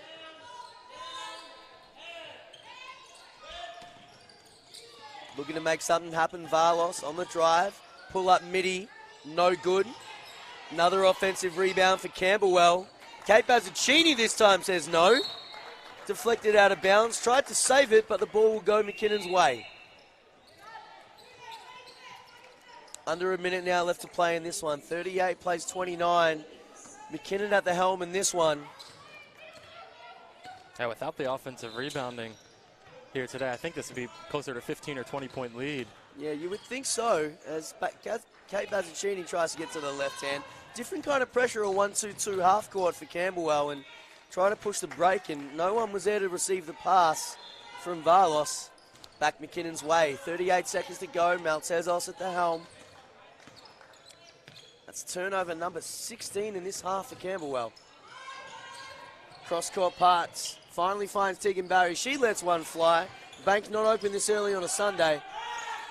Looking to make something happen. Varlos on the drive. Pull up midi. No good. Another offensive rebound for Camberwell. Kate Bazzacchini this time says no. Deflected out of bounds. Tried to save it, but the ball will go McKinnon's way. Under a minute now left to play in this one. 38 plays 29. McKinnon at the helm in this one. Yeah, without the offensive rebounding here today, I think this would be closer to 15 or 20-point lead. Yeah, you would think so, as Kate Bazzacchini tries to get to the left hand. Different kind of pressure, a 1-2-2 half court for Camberwell, and trying to push the break, and no one was there to receive the pass from Varlos. Back McKinnon's way. 38 seconds to go. Maltezos at the helm. That's turnover number 16 in this half for Camberwell. Cross-court parts. Finally finds Tegan Barry. She lets one fly. Bank not open this early on a Sunday.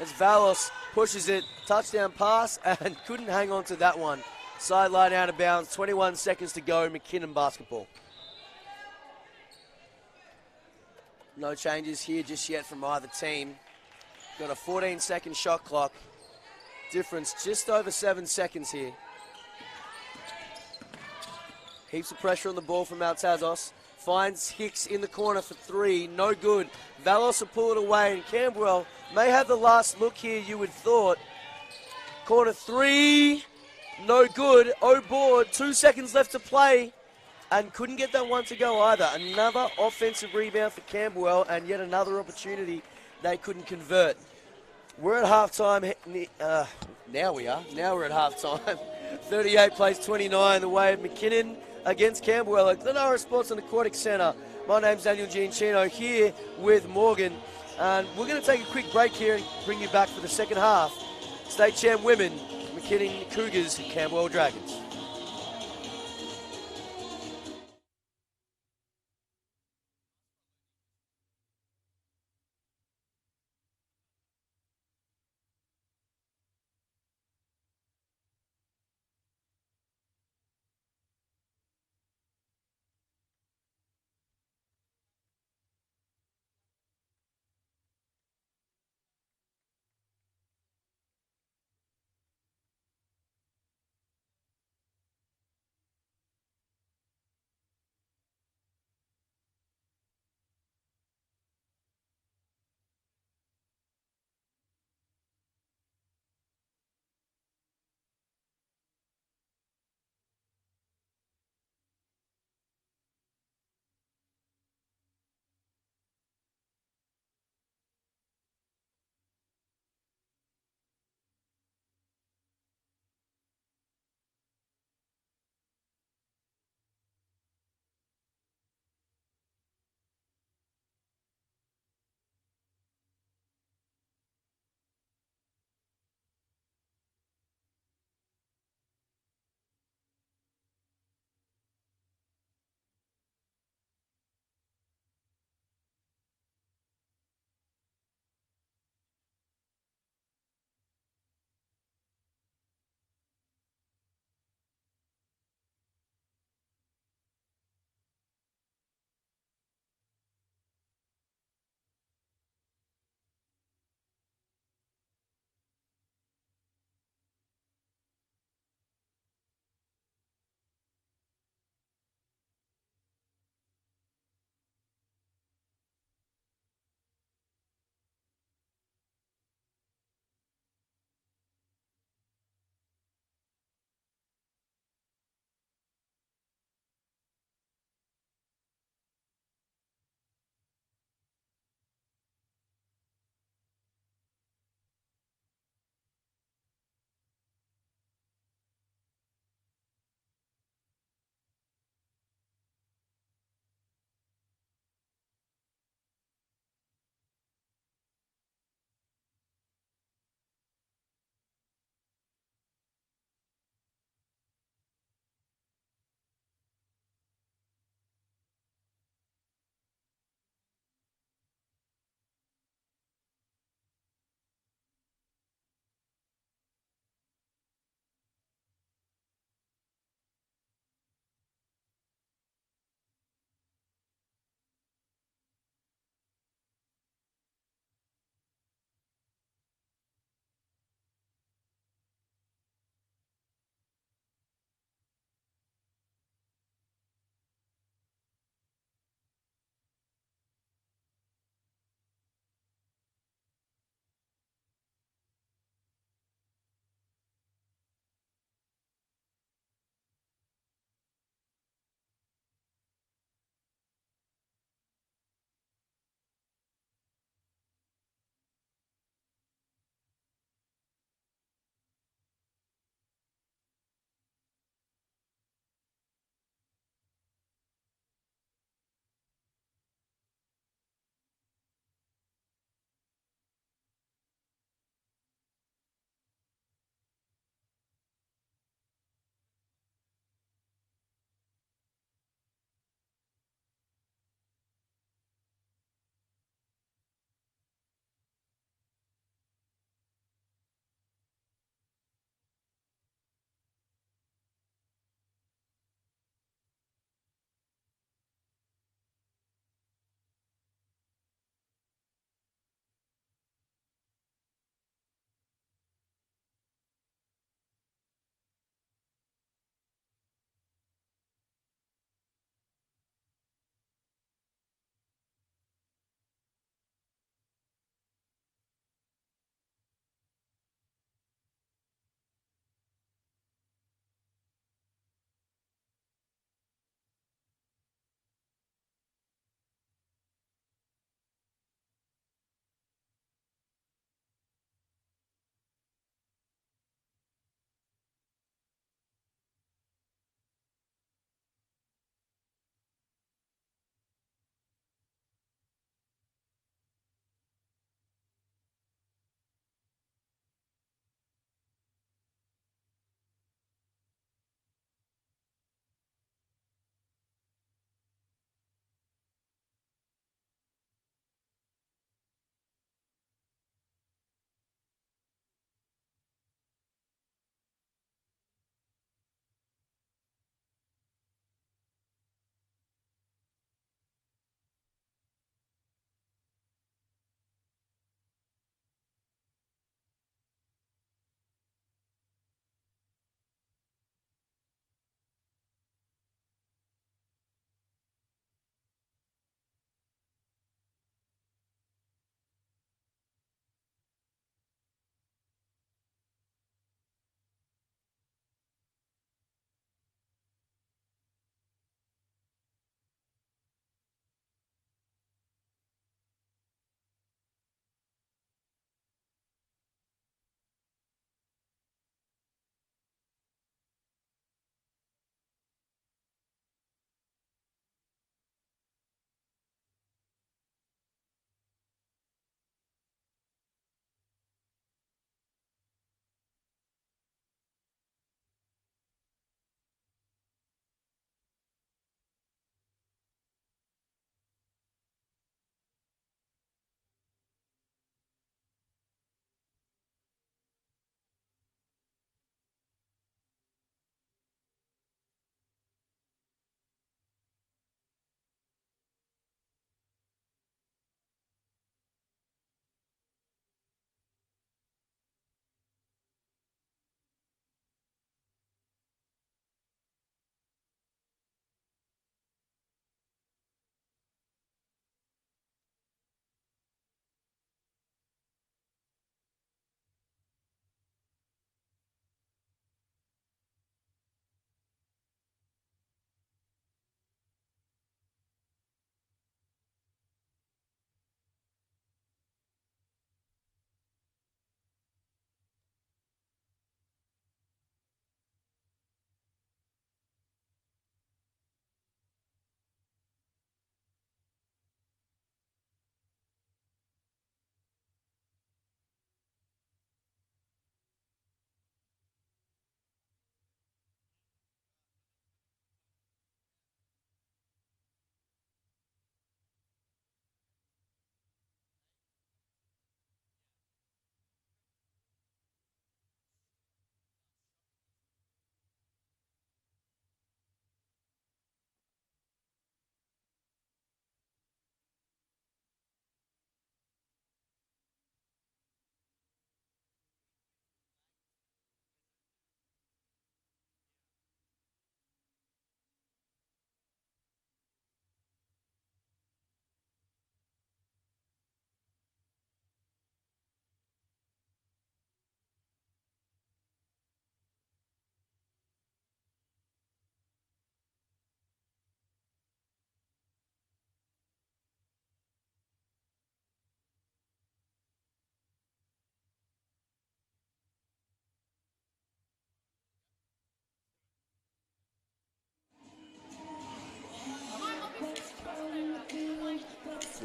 As Varlos pushes it. Touchdown pass and couldn't hang on to that one. Sideline out of bounds. 21 seconds to go. McKinnon basketball. No changes here just yet from either team. Got a 14-second shot clock. Difference just over 7 seconds here. Heaps of pressure on the ball from Maltezos. Finds Hicks in the corner for three. No good. Valos will pull it away, and Camberwell may have the last look here, you would thought. Corner three. No good. Oh board. 2 seconds left to play. And couldn't get that one to go either. Another offensive rebound for Camberwell, and yet another opportunity they couldn't convert. We're at halftime. Now we're at halftime. 38 plays 29 the way of McKinnon against Camberwell at Glenara Sports and Aquatic Centre. My name's Daniel Giancino here with Morgan. And we're going to take a quick break here and bring you back for the second half. State champ women, McKinnon Cougars, Camberwell Dragons.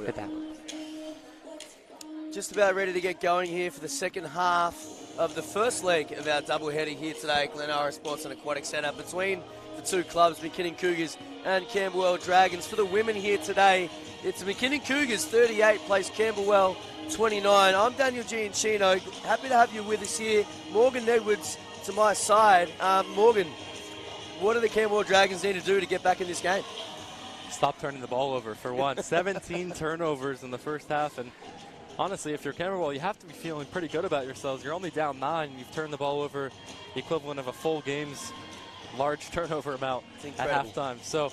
it. Just about ready to get going here for the second half of the first leg of our doubleheader here today at Glenara Sports and Aquatic Centre between the two clubs, McKinnon Cougars and Camberwell Dragons. For the women here today, it's McKinnon Cougars 38, plays Camberwell 29. I'm Daniel Giancino. Happy to have you with us here. Morgan Edwards to my side. Morgan, what do the Camberwell Dragons need to do to get back in this game? Stop turning the ball over, for one. 17 turnovers in the first half, and honestly, if you're Camberwell, you have to be feeling pretty good about yourselves. You're only down 9. You've turned the ball over the equivalent of a full game's large turnover amount at halftime. So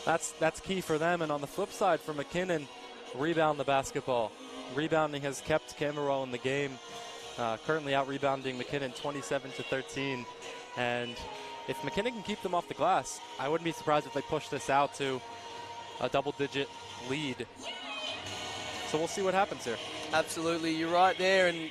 that's key for them. And on the flip side, for McKinnon, rebound the basketball. Rebounding has kept Camberwell in the game. Currently out-rebounding McKinnon 27-13. And if McKinnon can keep them off the glass, I wouldn't be surprised if they push this out to a double-digit lead. So we'll see what happens here. Absolutely, you're right there. And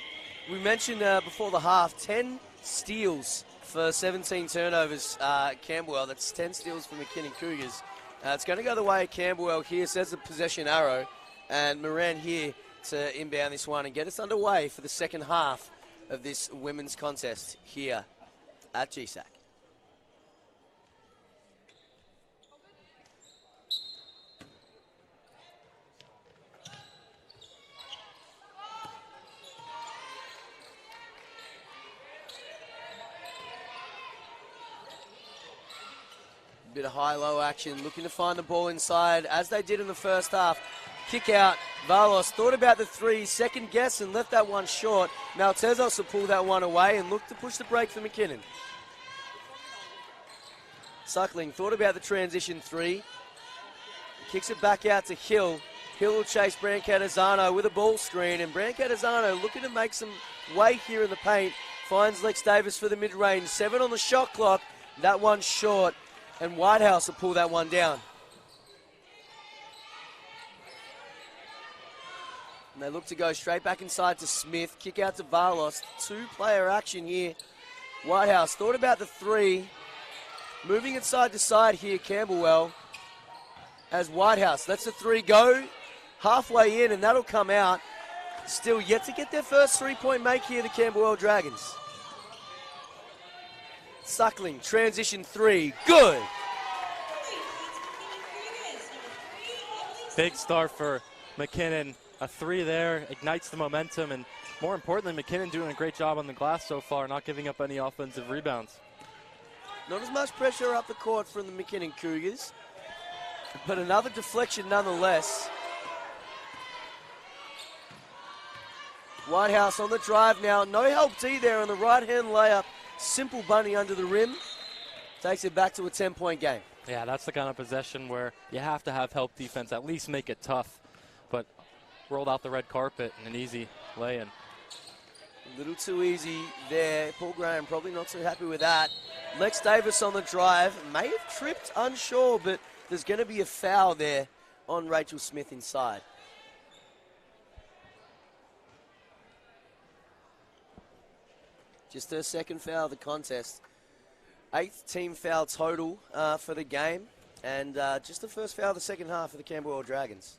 we mentioned before the half, 10 steals for 17 turnovers, Camberwell. That's 10 steals for McKinnon Cougars. It's going to go the way of Camberwell here. Says the possession arrow. And Moran here to inbound this one and get us underway for the second half of this women's contest here at GSAC. Bit of high-low action, looking to find the ball inside, as they did in the first half. Kick out, Valos thought about the three, second guess, and left that one short. Maltezos will pull that one away and look to push the break for McKinnon. Suckling thought about the transition three. Kicks it back out to Hill. Hill will chase Brancatizano with a ball screen, and Brancatizano looking to make some way here in the paint. Finds Lex Davis for the mid-range. 7 on the shot clock. That one's short. And Whitehouse will pull that one down. And they look to go straight back inside to Smith. Kick out to Valos. 2-player action here. Whitehouse thought about the three. Moving it side to side here, Camberwell. As Whitehouse lets the three go. Halfway in, and that'll come out. Still yet to get their first three-point make here, the Camberwell Dragons. Suckling, transition three, good. Big start for McKinnon. A three there, ignites the momentum, and more importantly, McKinnon doing a great job on the glass so far, not giving up any offensive rebounds. Not as much pressure up the court from the McKinnon Cougars, but another deflection nonetheless. Whitehouse on the drive now, no help D there on the right-hand layup. Simple bunny under the rim. Takes it back to a 10-point game. Yeah, that's the kind of possession where you have to have help defense, at least make it tough. But rolled out the red carpet and an easy lay-in. A little too easy there. Paul Graham probably not so happy with that. Lex Davis on the drive. May have tripped, unsure, but there's going to be a foul there on Rachel Smith inside. Just her second foul of the contest. 8th team foul total for the game. And just the first foul of the second half for the Camberwell Dragons.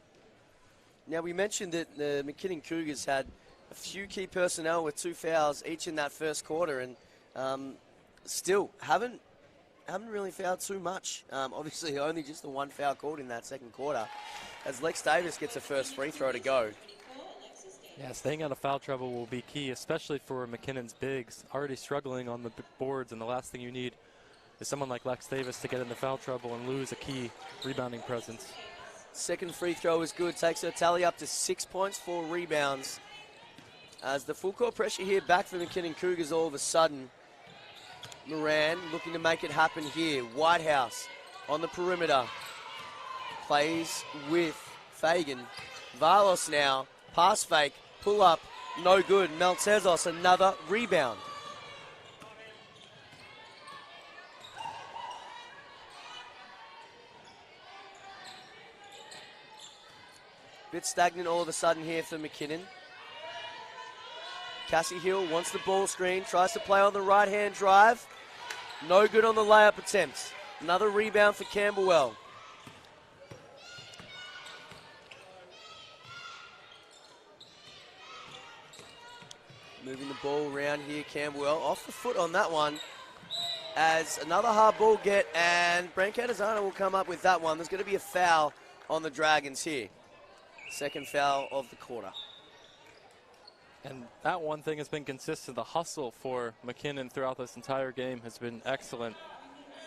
Now, we mentioned that the McKinnon Cougars had a few key personnel with 2 fouls each in that first quarter. And still haven't really fouled too much. Obviously, only just the 1 foul called in that second quarter. As Lex Davis gets a first free throw to go. Yeah, staying out of foul trouble will be key, especially for McKinnon's bigs. Already struggling on the boards, and the last thing you need is someone like Lex Davis to get into foul trouble and lose a key rebounding presence. Second free throw is good. Takes her tally up to 6 points, 4 rebounds. As the full court pressure here back for McKinnon Cougars all of a sudden. Moran looking to make it happen here. Whitehouse on the perimeter. Plays with Fagan. Valos now. Pass fake. Pull up, no good. Maltezos, another rebound. Bit stagnant all of a sudden here for McKinnon. Cassie Hill wants the ball screen, tries to play on the right-hand drive. No good on the layup attempt. Another rebound for Camberwell. Moving the ball around here, Camberwell. Off the foot on that one. As another hard ball get, and Branko Adesanya will come up with that one. There's going to be a foul on the Dragons here. Second foul of the quarter. And that one thing has been consistent. The hustle for McKinnon throughout this entire game has been excellent.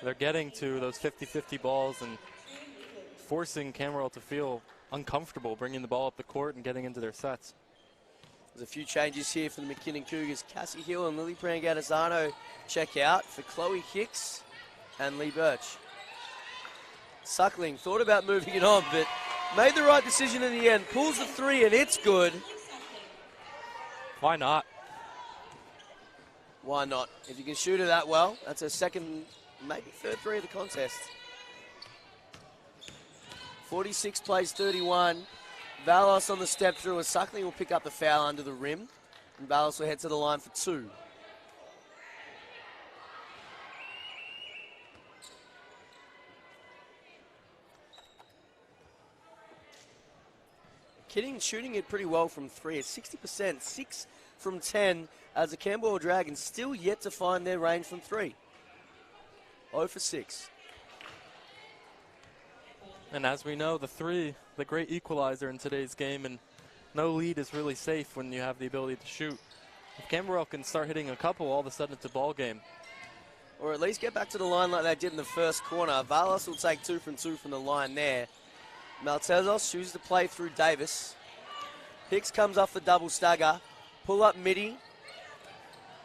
They're getting to those 50-50 balls and forcing Camberwell to feel uncomfortable bringing the ball up the court and getting into their sets. There's a few changes here for the McKinnon Cougars. Cassie Hill and Lily Prangatizano check out for Chloe Hicks and Lee Birch. Suckling thought about moving it on, but made the right decision in the end. Pulls the three, and it's good. Why not? Why not? If you can shoot it that well, that's a second, maybe third three of the contest. 46 plays 31. Valos on the step through, as Suckling will pick up the foul under the rim. And Valos will head to the line for two. McKinnon shooting it pretty well from three at 60%, 6 from 10, as the Camberwell Dragons still yet to find their range from three. 0 for 6. And as we know, the three, the great equalizer in today's game, and no lead is really safe when you have the ability to shoot. If Camberwell can start hitting a couple, all of a sudden it's a ball game. Or at least get back to the line like they did in the first corner. Valos will take 2 from 2 from the line there. Maltezos chooses to play through Davis. Hicks comes off the double stagger. Pull up midi.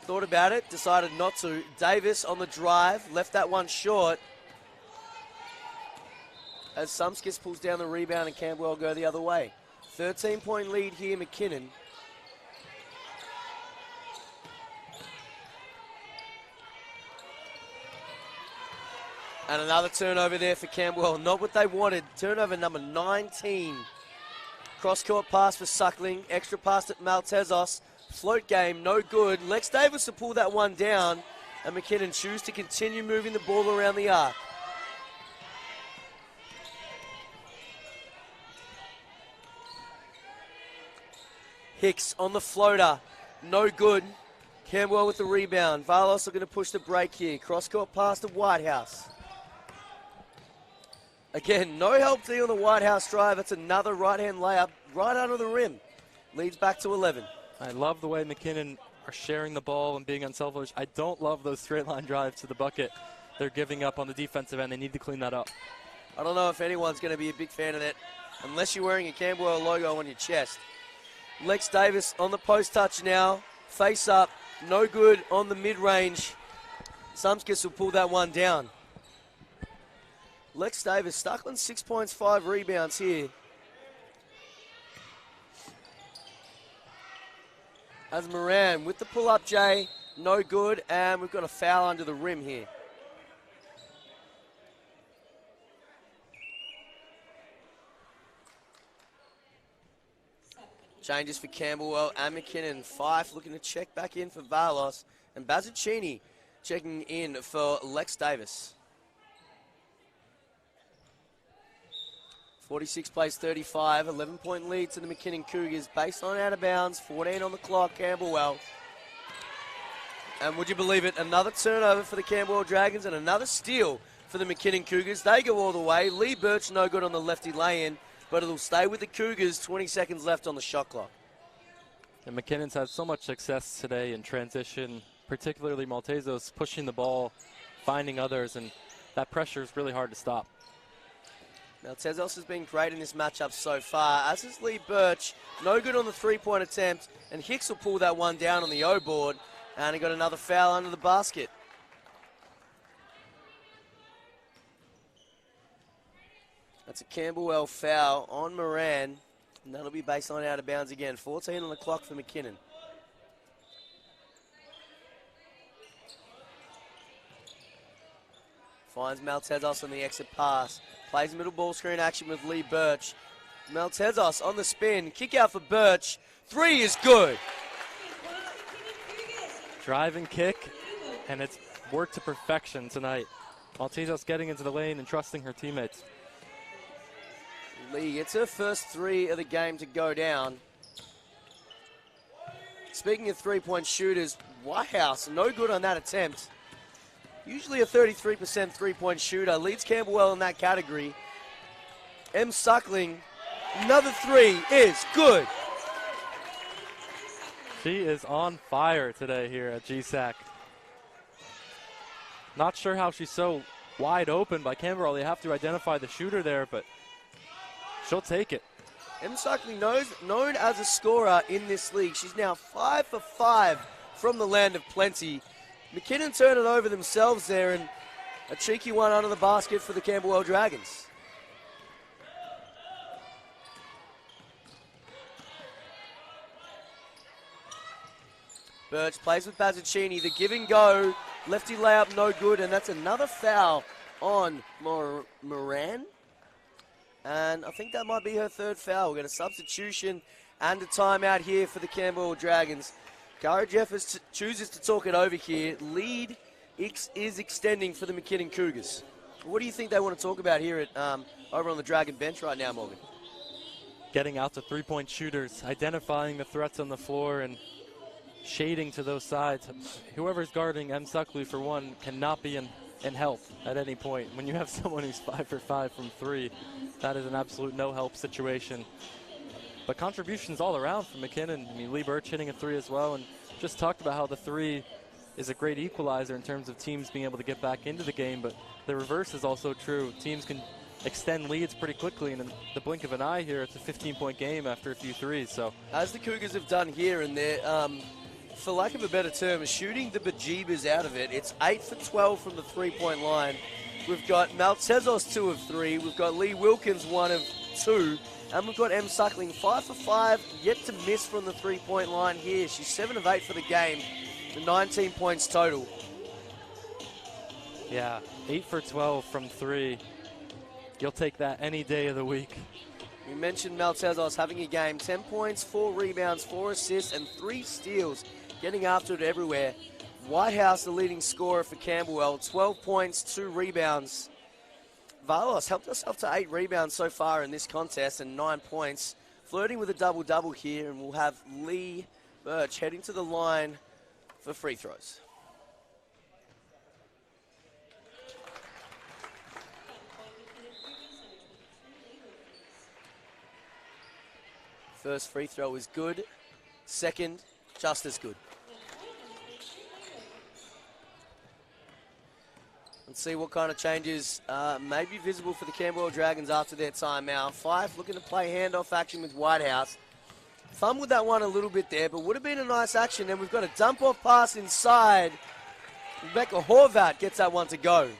Thought about it, decided not to. Davis on the drive, left that one short. As Sumskis pulls down the rebound and Camberwell go the other way. 13-point lead here, McKinnon. And another turnover there for Camberwell. Not what they wanted. Turnover number 19. Cross-court pass for Suckling. Extra pass at Maltezos. Float game, no good. Lex Davis to pull that one down. And McKinnon chooses to continue moving the ball around the arc. Hicks on the floater. No good. Camberwell with the rebound. Valos are going to push the break here. Cross-court pass to Whitehouse. Again, no help there on the Whitehouse drive. That's another right-hand layup right under the rim. Leads back to 11. I love the way McKinnon are sharing the ball and being unselfish. I don't love those straight-line drives to the bucket they're giving up on the defensive end. They need to clean that up. I don't know if anyone's going to be a big fan of that unless you're wearing a Camberwell logo on your chest. Lex Davis on the post touch now. Face up. No good on the mid-range. Sumskis will pull that one down. Lex Davis stuck on 6 points, 5 rebounds here. As Moran with the pull-up, Jay. No good, and we've got a foul under the rim here. Changes for Camberwell and McKinnon. Fife looking to check back in for Valos. And Bazzuccini checking in for Lex Davis. 46 plays 35. 11-point lead to the McKinnon Cougars. Baseline out of bounds. 14 on the clock, Camberwell. And would you believe it, another turnover for the Camberwell Dragons and another steal for the McKinnon Cougars. They go all the way. Lee Birch no good on the lefty lay-in, but it'll stay with the Cougars. 20 seconds left on the shot clock. And McKinnon's had so much success today in transition, particularly Maltezos pushing the ball, finding others, and that pressure is really hard to stop. Maltezos has been great in this matchup so far, as is Lee Birch. No good on the three-point attempt, and Hicks will pull that one down on the O board, and he got another foul under the basket. That's a Camberwell foul on Moran, and that'll be baseline out of bounds again. 14 on the clock for McKinnon. Finds Maltezos on the exit pass. Plays middle ball screen action with Lee Birch. Maltezos on the spin. Kick out for Birch. Three is good. Drive and kick, and it's worked to perfection tonight. Maltezos getting into the lane and trusting her teammates. Lee gets her first three of the game to go down. Speaking of three-point shooters, Whitehouse, no good on that attempt. Usually a 33% three-point shooter. Leads Camberwell in that category. M. Suckling, another three is good. She is on fire today here at GSAC. Not sure how she's so wide open by Camberwell. They have to identify the shooter there, but she'll take it. M. Suckling known as a scorer in this league. She's now 5 for 5 from the land of plenty. McKinnon turn it over themselves there, and a cheeky one under the basket for the Camberwell Dragons. Birch plays with Bazzacchini. The give and go. Lefty layup, no good. And that's another foul on Moran. And I think that might be her third foul. We've got a substitution and a timeout here for the Camberwell Dragons. Cara Jeffers chooses to talk it over here. Lead is extending for the McKinnon Cougars. What do you think they want to talk about here at over on the Dragon bench right now, Morgan? Getting out to three-point shooters, identifying the threats on the floor, and shading to those sides. Whoever's guarding M. Suckley, for one, cannot be in help at any point. When you have someone who's 5 for 5 from three, that is an absolute no-help situation. But contributions all around from McKinnon. I mean, Lee Birch hitting a three as well, and just talked about how the three is a great equalizer in terms of teams being able to get back into the game, but the reverse is also true. Teams can extend leads pretty quickly, and in the blink of an eye here, it's a 15-point game after a few threes. So, as the Cougars have done here, and they're, for lack of a better term, shooting the bejeebers out of it. It's 8 for 12 from the three-point line. We've got Maltezos 2 of 3. We've got Lee Wilkins 1 of 2. And we've got M. Suckling 5 for 5, yet to miss from the three-point line here. She's 7 of 8 for the game, to 19 points total. Yeah, 8 for 12 from three. You'll take that any day of the week. We mentioned Maltezos having a game, 10 points, 4 rebounds, 4 assists, and 3 steals, getting after it everywhere. Whitehouse, the leading scorer for Camberwell, 12 points, 2 rebounds. Valos helped herself to 8 rebounds so far in this contest and 9 points. Flirting with a double-double here, and we'll have Lee Birch heading to the line for free throws. First free throw is good. Second, just as good. Let's see what kind of changes may be visible for the Camberwell Dragons after their timeout. Fife looking to play handoff action with Whitehouse. Fumbled that one a little bit there, but would have been a nice action. And we've got a dump-off pass inside. Rebecca Horvat gets that one to go.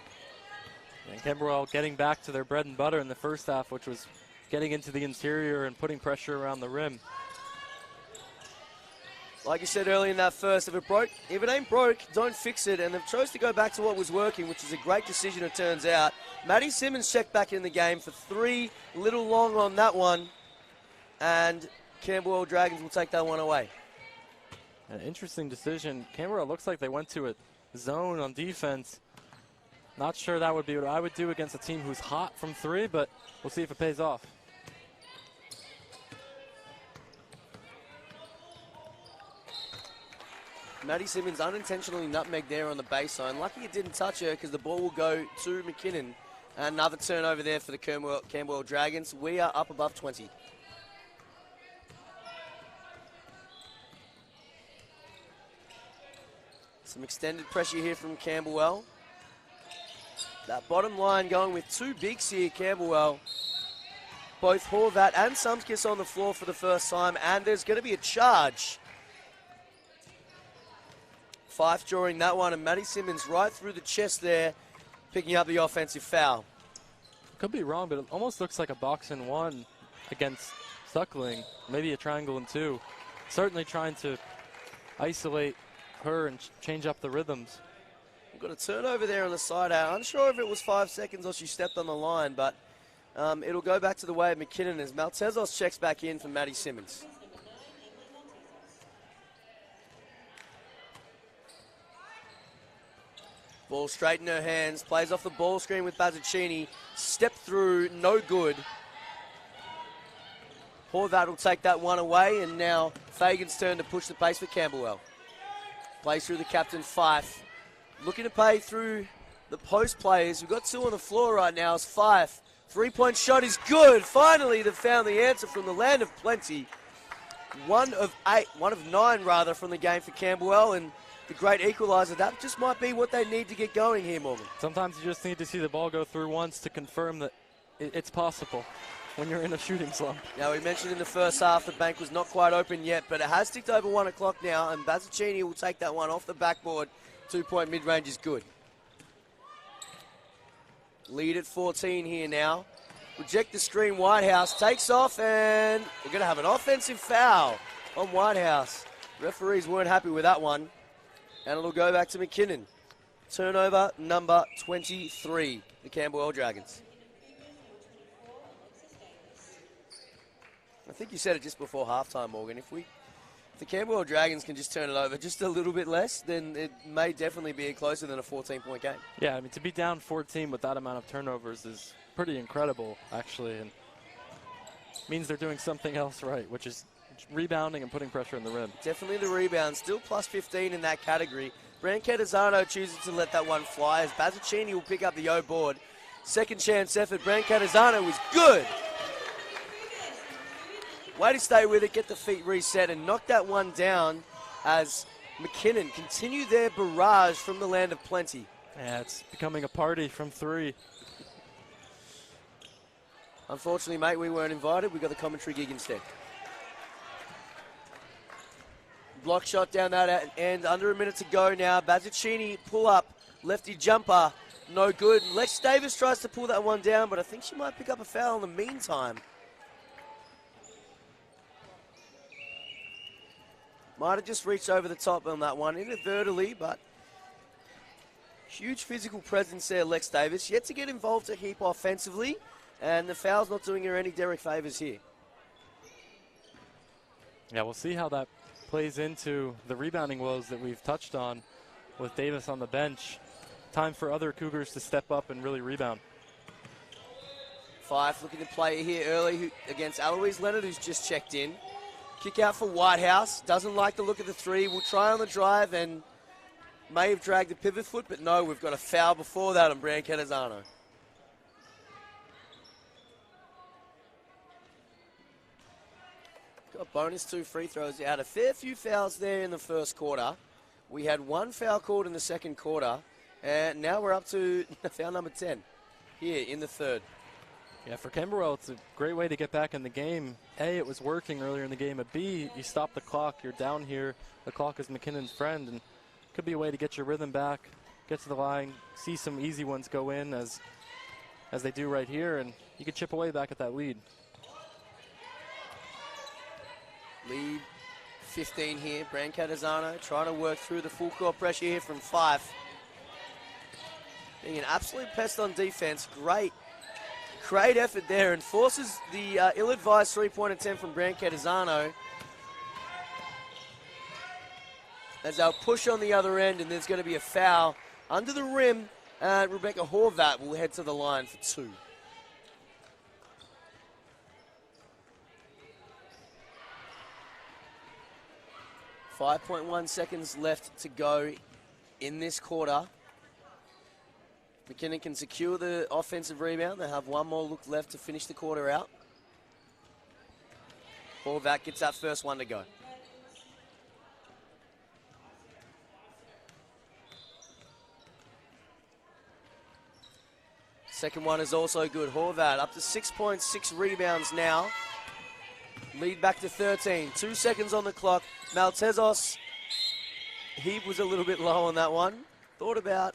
And Camberwell getting back to their bread and butter in the first half, which was getting into the interior and putting pressure around the rim. Like you said earlier in that first, if it ain't broke, don't fix it. And they've chose to go back to what was working, which is a great decision, it turns out. Maddie Simmons checked back in the game for 3, a little long on that one. And Camberwell Dragons will take that one away. An interesting decision. Camberwell looks like they went to a zone on defense. Not sure that would be what I would do against a team who's hot from 3, but we'll see if it pays off. Maddie Simmons unintentionally nutmegged there on the baseline. Lucky it didn't touch her because the ball will go to McKinnon. Another turnover there for the Camberwell Dragons. We are up above 20. Some extended pressure here from Camberwell. That bottom line going with 2 bigs here, Camberwell. Both Horvat and Sumskis on the floor for the first time, and there's going to be a charge. Fife drawing that one, and Maddie Simmons right through the chest there, picking up the offensive foul. Could be wrong, but it almost looks like a box and 1 against Suckling. Maybe a triangle and 2. Certainly trying to isolate her and change up the rhythms. We've got a turnover there on the side out. Unsure if it was 5 seconds or she stepped on the line, but it'll go back to the way of McKinnon as Maltezos checks back in for Maddie Simmons. Ball straight in her hands, plays off the ball screen with Bazzacchini. Step through, no good. Horvat will take that one away, and now Fagan's turn to push the pace for Camberwell. Plays through the captain, Fife. Looking to play through the post players. We've got 2 on the floor right now. It's Fife. 3-point shot is good. Finally, they've found the answer from the land of plenty. 1 of 9 rather from the game for Camberwell, and the great equaliser. That just might be what they need to get going here, Morgan. Sometimes you just need to see the ball go through once to confirm that it's possible when you're in a shooting slump. Now, we mentioned in the first half the bank was not quite open yet, but it has ticked over 1 o'clock now, and Bazzacchini will take that one off the backboard. 2-point mid-range is good. Lead at 14 here now. Reject the screen, Whitehouse takes off, and we're going to have an offensive foul on Whitehouse. Referees weren't happy with that one, and it'll go back to McKinnon. Turnover number 23, the Camberwell Dragons. I think you said it just before halftime, Morgan. If the Camberwell Dragons can just turn it over just a little bit less, then it may definitely be closer than a 14-point game. Yeah, I mean, to be down 14 with that amount of turnovers is pretty incredible, actually, and means they're doing something else right, which is rebounding and putting pressure on the rim. Definitely the rebound. Still plus 15 in that category. Brancatisano chooses to let that one fly as Bazzacchini will pick up the O board. Second chance effort. Brancatisano was good. Way to stay with it, get the feet reset, and knock that one down as McKinnon continue their barrage from the land of plenty. Yeah, it's becoming a party from 3. Unfortunately, mate, we weren't invited. We got the commentary gig instead. Block shot down that end. Under a minute to go now. Bazzacchini pull up. Lefty jumper. No good. Lex Davis tries to pull that one down, but I think she might pick up a foul in the meantime. Might have just reached over the top on that one inadvertently, but huge physical presence there, Lex Davis. Yet to get involved a heap offensively, and the foul's not doing her any Derek favours here. Yeah, we'll see how that plays into the rebounding woes that we've touched on with Davis on the bench. Time for other Cougars to step up and really rebound. Fife looking to play here early against Eloise Leonard, who's just checked in. Kick out for Whitehouse. Doesn't like the look of the 3. Will try on the drive and may have dragged the pivot foot, but no, we've got a foul before that on Brancatisano. Got bonus 2 free throws. Had a fair few fouls there in the first quarter. We had 1 foul called in the second quarter, and now we're up to foul number 10 here in the third. Yeah, for Camberwell, it's a great way to get back in the game. A, it was working earlier in the game, but B, you stop the clock, you're down here, the clock is McKinnon's friend, and could be a way to get your rhythm back, get to the line, see some easy ones go in as they do right here, and you could chip away back at that lead. Lead 15 here, Brancatisano trying to work through the full court pressure here from Fife. Being an absolute pest on defense, great effort there, and forces the ill-advised 3-point attempt from Brancatisano as they'll push on the other end, and there's going to be a foul under the rim, and Rebecca Horvat will head to the line for 2. .1 seconds left to go in this quarter. McKinnon can secure the offensive rebound. They have 1 more look left to finish the quarter out. Horvat gets that first one to go. Second one is also good. Horvat up to 6.6 rebounds now. Lead back to 13. 2 seconds on the clock. Maltezos, he was a little bit low on that one. Thought about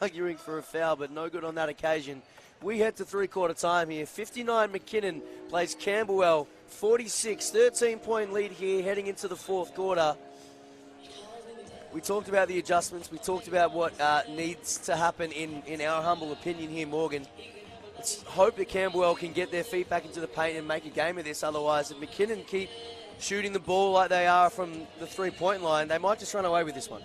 arguing for a foul, but no good on that occasion. We head to 3-quarter time here. 59 McKinnon plays Camberwell. 46, 13-point lead here heading into the 4th quarter. We talked about the adjustments. We talked about what needs to happen in our humble opinion here, Morgan. Let's hope that Camberwell can get their feet back into the paint and make a game of this. Otherwise, if McKinnon keep shooting the ball like they are from the 3-point line, they might just run away with this one.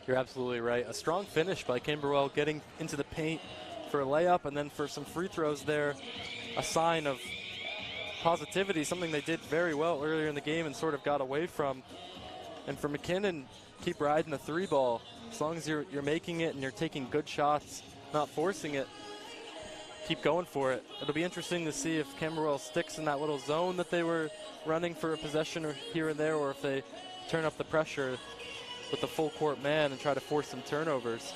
You're absolutely right. A strong finish by Camberwell, getting into the paint for a layup and then for some free throws there. A sign of positivity, something they did very well earlier in the game and sort of got away from. And for McKinnon, keep riding the 3 ball. As long as you're making it and you're taking good shots, not forcing it, keep going for it. It'll be interesting to see if Camberwell sticks in that little zone that they were running for a possession or here and there, or if they turn up the pressure with the full court man and try to force some turnovers.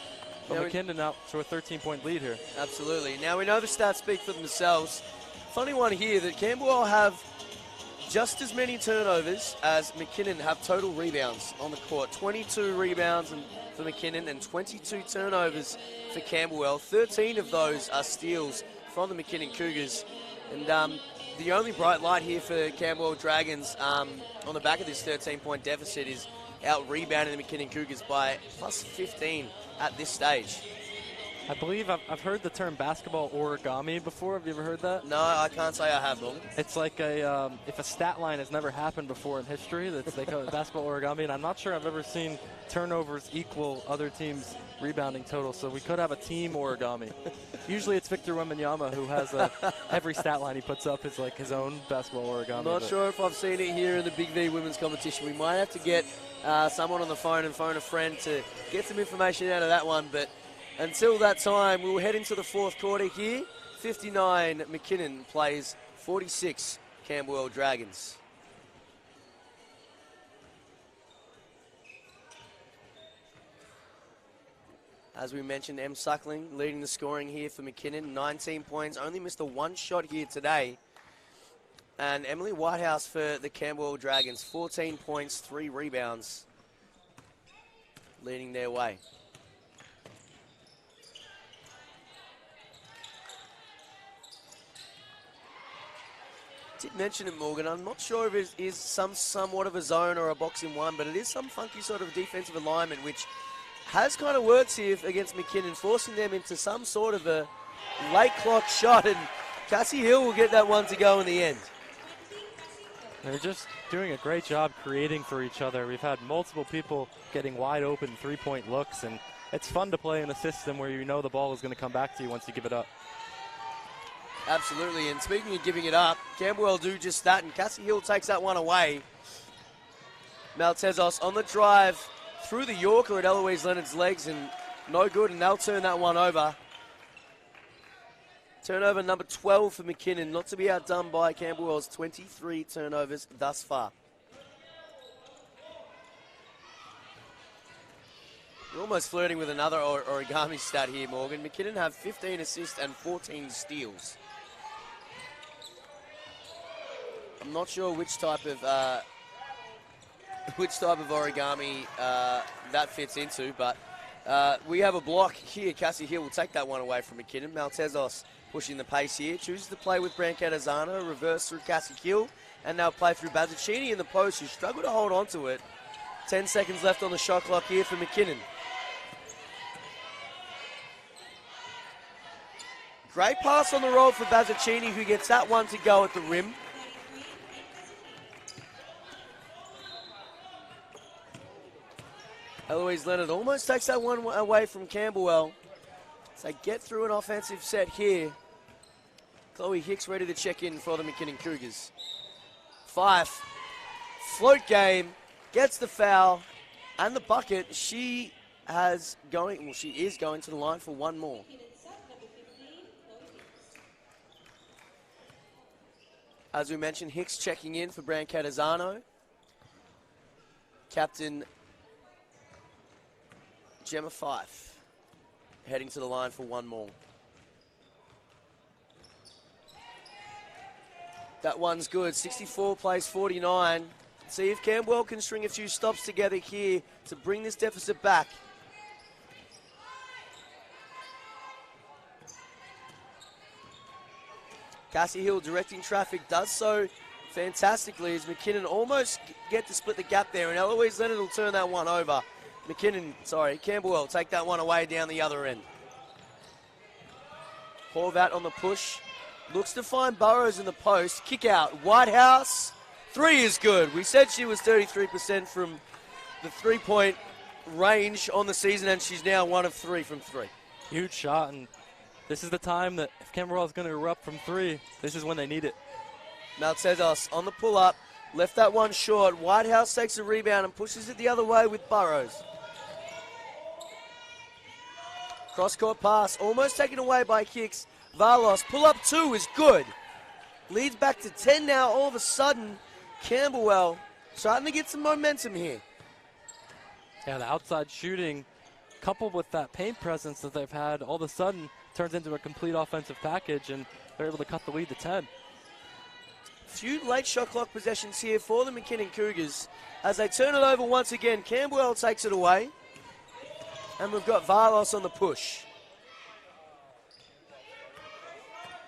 But now McKinnon out to a 13-point lead here. Absolutely. Now we know the stats speak for themselves. Funny one here that Camberwell have just as many turnovers as McKinnon have total rebounds on the court. 22 rebounds for McKinnon and 22 turnovers for Camberwell. 13 of those are steals from the McKinnon Cougars. And the only bright light here for Camberwell Dragons on the back of this 13-point deficit is out-rebounding the McKinnon Cougars by plus 15 at this stage. I believe I've heard the term basketball origami before. Have you ever heard that? No, I can't say I have, Morgan. It's like if a stat line has never happened before in history, they call it basketball origami, and I'm not sure I've ever seen turnovers equal other teams' rebounding total, so we could have a team origami. Usually it's Victor Wembanyama who has every stat line he puts up is like his own basketball origami. Not sure if I've seen it here in the BigV women's competition. We might have to get someone on the phone and phone a friend to get some information out of that one, but until that time, we'll head into the fourth quarter here. 59 McKinnon plays 46 Camberwell Dragons. As we mentioned, M. Suckling leading the scoring here for McKinnon. 19 points, only missed a 1 shot here today. And Emily Whitehouse for the Camberwell Dragons. 14 points, 3 rebounds, leading their way. Did mention it, Morgan. I'm not sure if it is somewhat of a zone or a box in one, but it is some funky sort of defensive alignment, which has kind of worked here against McKinnon, forcing them into some sort of a late clock shot, and Cassie Hill will get that one to go in the end. They're just doing a great job creating for each other. We've had multiple people getting wide open 3-point looks, and it's fun to play in a system where you know the ball is going to come back to you once you give it up. Absolutely, and speaking of giving it up, Camberwell do just that, and Cassie Hill takes that one away. Maltezos on the drive through the Yorker at Eloise Leonard's legs, and no good, and they'll turn that one over. Turnover number 12 for McKinnon, not to be outdone by Camberwell's 23 turnovers thus far. We're almost flirting with another origami stat here, Morgan. McKinnon have 15 assists and 14 steals. I'm not sure which type of origami that fits into, but we have a block here. Cassie Hill will take that one away from McKinnon. Maltezos pushing the pace here, chooses to play with Brancattazano, reverse through Cassie Hill, and now play through Bazzacchini in the post, who struggled to hold on to it. 10 seconds left on the shot clock here for McKinnon. Great pass on the roll for Bazzacchini, who gets that one to go at the rim. Eloise Leonard almost takes that one away from Camberwell. So they get through an offensive set here. Chloe Hicks ready to check in for the McKinnon Cougars. Fife, float game, gets the foul and the bucket. She is going to the line for one more. As we mentioned, Hicks checking in for Brancattazano. Captain Gemma Fife heading to the line for one more. That one's good. 64 plays 49. See if Camberwell can string a few stops together here to bring this deficit back. Cassie Hill directing traffic, does so fantastically as McKinnon almost get to split the gap there, and Eloise Leonard will turn that one over. Camberwell take that one away down the other end. Horvat on the push. Looks to find Burrows in the post. Kick out. Whitehouse. 3 is good. We said she was 33% from the 3-point range on the season, and she's now 1 of 3 from 3. Huge shot, and this is the time that if Camberwell is going to erupt from 3, this is when they need it. Maltezos on the pull-up. Left that one short. Whitehouse takes a rebound and pushes it the other way with Burrows. Cross-court pass, almost taken away by Kicks. Valos, pull-up 2 is good. Leads back to 10 now. All of a sudden, Camberwell starting to get some momentum here. Yeah, the outside shooting, coupled with that paint presence that they've had, all of a sudden turns into a complete offensive package, and they're able to cut the lead to 10. Few late shot clock possessions here for the McKinnon Cougars. As they turn it over once again, Camberwell takes it away. And we've got Valos on the push.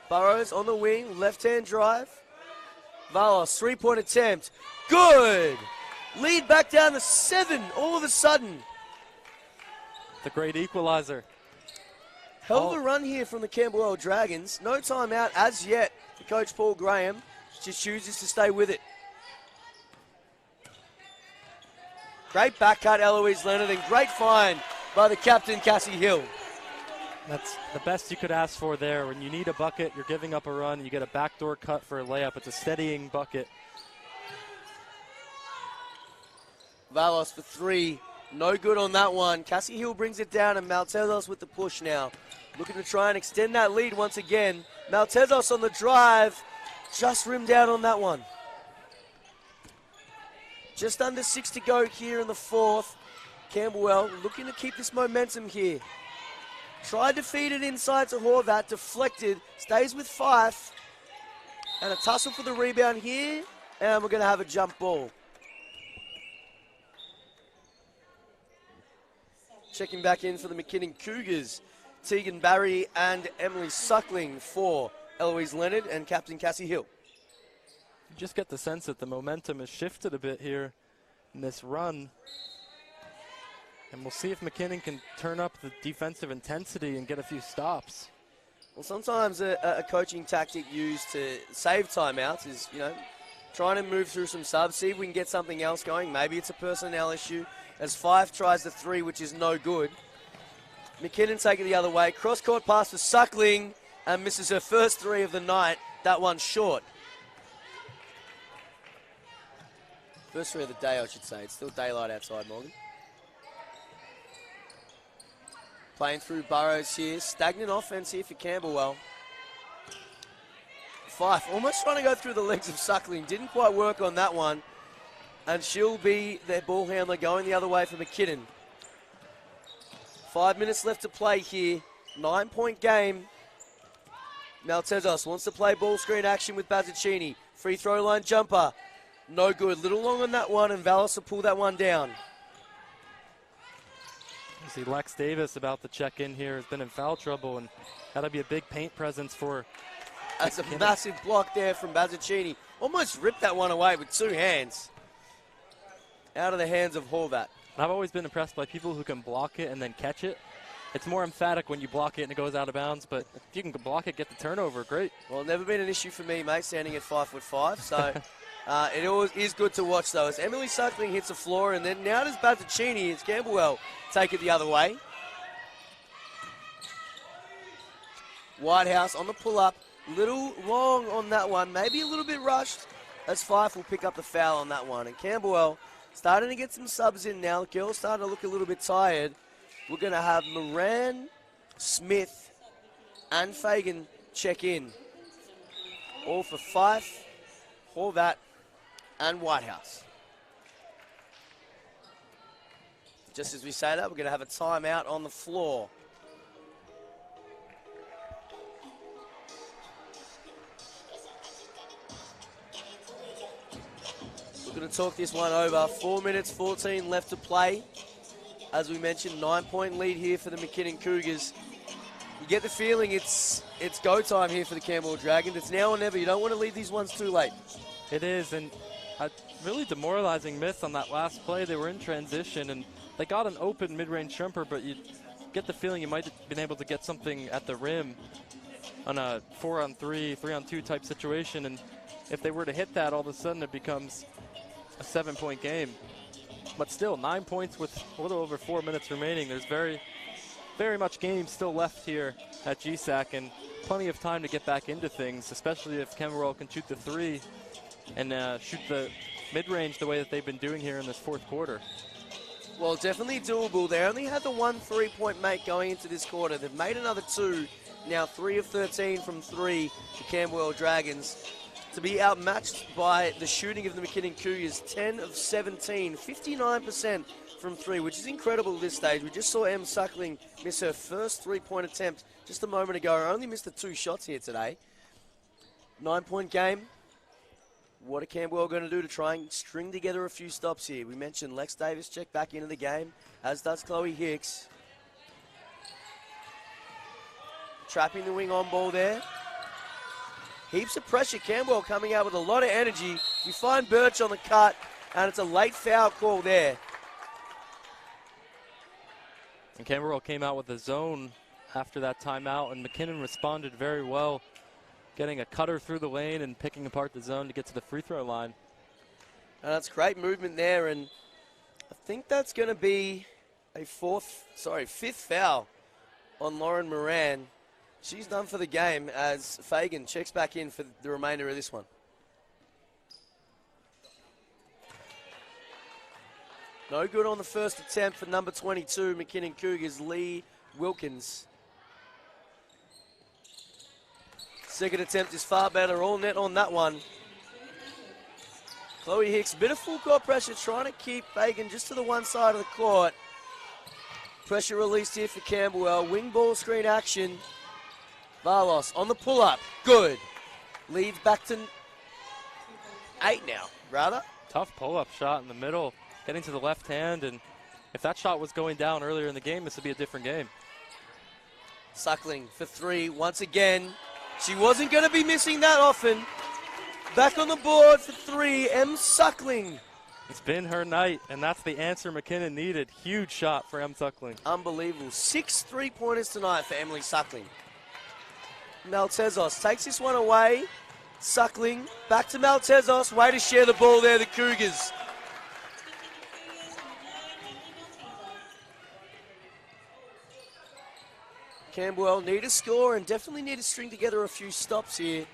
Burrows on the wing, left-hand drive. Valos, three-point attempt. Good! Lead back down to 7 all of a sudden. The great equalizer. Hell of a run here from the Camberwell Dragons. No timeout as yet for Coach Paul Graham. Just chooses to stay with it. Great back cut, Eloise Leonard, and great find by the captain, Cassie Hill. That's the best you could ask for there. When you need a bucket, you're giving up a run, you get a backdoor cut for a layup. It's a steadying bucket. Valos for 3. No good on that one. Cassie Hill brings it down, and Maltezos with the push now. Looking to try and extend that lead once again. Maltezos on the drive. Just rimmed out on that one. Just under 6 to go here in the fourth. Camberwell looking to keep this momentum here. Tried to feed it inside to Horvat, deflected, stays with Fife. And a tussle for the rebound here, and we're going to have a jump ball. Checking back in for the McKinnon Cougars, Tegan Barry and Emily Suckling for Eloise Leonard and Captain Cassie Hill. You just get the sense that the momentum has shifted a bit here in this run. And we'll see if McKinnon can turn up the defensive intensity and get a few stops. Well, sometimes a coaching tactic used to save timeouts is, trying to move through some subs, see if we can get something else going. Maybe it's a personnel issue. As Fife tries the 3, which is no good. McKinnon taking it the other way. Cross-court pass for Suckling and misses her first 3 of the night. That one short. First 3 of the day, I should say. It's still daylight outside, Morgan. Playing through Burrows here. Stagnant offense here for Camberwell. Fife almost trying to go through the legs of Suckling. Didn't quite work on that one. And she'll be their ball handler going the other way for McKinnon. 5 minutes left to play here. 9-point game. Maltezos wants to play ball screen action with Bazzacchini. Free throw line jumper. No good. Little long on that one, and Valos will pull that one down. You see Lex Davis about to check in here. Has been in foul trouble, and that'll be a big paint presence for That's a massive block there from Bazzacchini. Almost ripped that one away with 2 hands. Out of the hands of Horvat. I've always been impressed by people who can block it and then catch it. It's more emphatic when you block it and it goes out of bounds, but if you can block it, get the turnover, great. Well, never been an issue for me, mate, standing at 5'5", so it always is good to watch, though. As Emily Suckling hits the floor, and then now does Bazzacchini. It's Camberwell take it the other way. Whitehouse on the pull-up. Little long on that one, maybe a little bit rushed, as Fife will pick up the foul on that one. And Camberwell starting to get some subs in now. Girls starting to look a little bit tired. We're going to have Moran, Smith, and Fagan check in. All for Fife, Horvat, and Whitehouse. Just as we say that, we're going to have a timeout on the floor. We're going to talk this one over. 4 minutes, 14 left to play. As we mentioned, 9-point lead here for the McKinnon Cougars. You get the feeling it's go time here for the Camberwell Dragons. It's now or never. You don't want to leave these ones too late. It is, and a really demoralizing miss on that last play. They were in transition, and they got an open mid-range jumper, but you get the feeling you might have been able to get something at the rim on a 4-on-3, 3-on-2 type situation, and if they were to hit that, all of a sudden it becomes a 7-point game. But still, 9 points with a little over 4 minutes remaining. There's very, very much game still left here at GSAC, and plenty of time to get back into things, especially if Camberwell can shoot the three and shoot the mid-range the way that they've been doing here in this fourth quarter. Well, definitely doable. They only had the 1 3-point make going into this quarter. They've made another 2. Now 3 of 13 from 3, the Camberwell Dragons. To be outmatched by the shooting of the McKinnon Cougars, 10 of 17, 59% from 3, which is incredible at this stage. We just saw Em Suckling miss her first 3-point attempt just a moment ago. Only missed the 2 shots here today. 9-point game. What are Camberwell going to do to try and string together a few stops here? We mentioned Lex Davis checked back into the game, as does Chloe Hicks. Trapping the wing on ball there. Heaps of pressure. Camberwell coming out with a lot of energy. You find Birch on the cut, and it's a late foul call there. And Camberwell came out with a zone after that timeout, and McKinnon responded very well, getting a cutter through the lane and picking apart the zone to get to the free throw line. And that's great movement there, and I think that's going to be a fifth foul on Lauren Moran. She's done for the game as Fagan checks back in for the remainder of this one. No good on the first attempt for number 22, McKinnon Cougars, Lee Wilkins. Second attempt is far better, all net on that one. Chloe Hicks, bit of full court pressure, trying to keep Fagan just to the one side of the court. Pressure released here for Camberwell. Wing ball screen action. Varlos on the pull-up. Good. Leads back to 8 now, rather. Tough pull-up shot in the middle, getting to the left hand, and if that shot was going down earlier in the game, this would be a different game. Suckling for 3 once again. She wasn't going to be missing that often. Back on the board for 3, Em Suckling. It's been her night, and that's the answer McKinnon needed. Huge shot for Em Suckling. Unbelievable. 6 3-pointers tonight for Emily Suckling. Maltezos takes this one away. Suckling back to Maltezos. Way to share the ball there, the Cougars. Camberwell need a score and definitely need to string together a few stops here.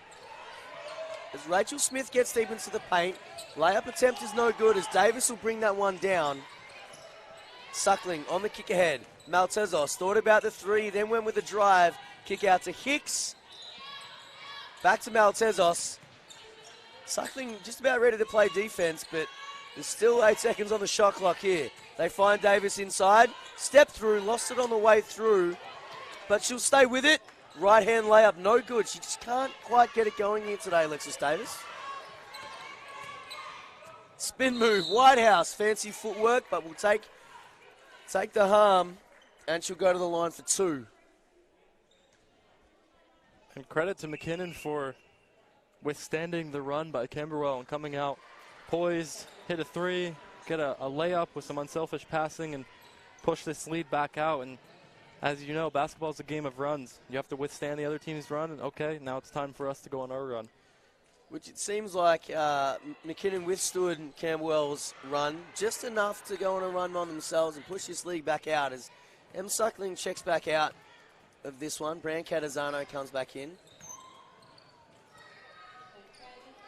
As Rachel Smith gets deep into the paint, layup attempt is no good as Davis will bring that one down. Suckling on the kick ahead. Maltezos thought about the 3, then went with the drive. Kick out to Hicks. Back to Maltezos. Suckling just about ready to play defense, but there's still 8 seconds on the shot clock here. They find Davis inside. Step through, lost it on the way through. But she'll stay with it. Right hand layup, no good. She just can't quite get it going here today, Alexis Davis. Spin move, Whitehouse, fancy footwork, but will take the harm, and she'll go to the line for 2. And credit to McKinnon for withstanding the run by Camberwell and coming out poised, hit a 3, get a layup with some unselfish passing, and push this lead back out. And as you know, basketball is a game of runs. You have to withstand the other team's run, and okay, now it's time for us to go on our run. Which it seems like McKinnon withstood Camberwell's run just enough to go on a run on themselves and push this league back out as Em Suckling checks back out of this one. Bran Catazano comes back in.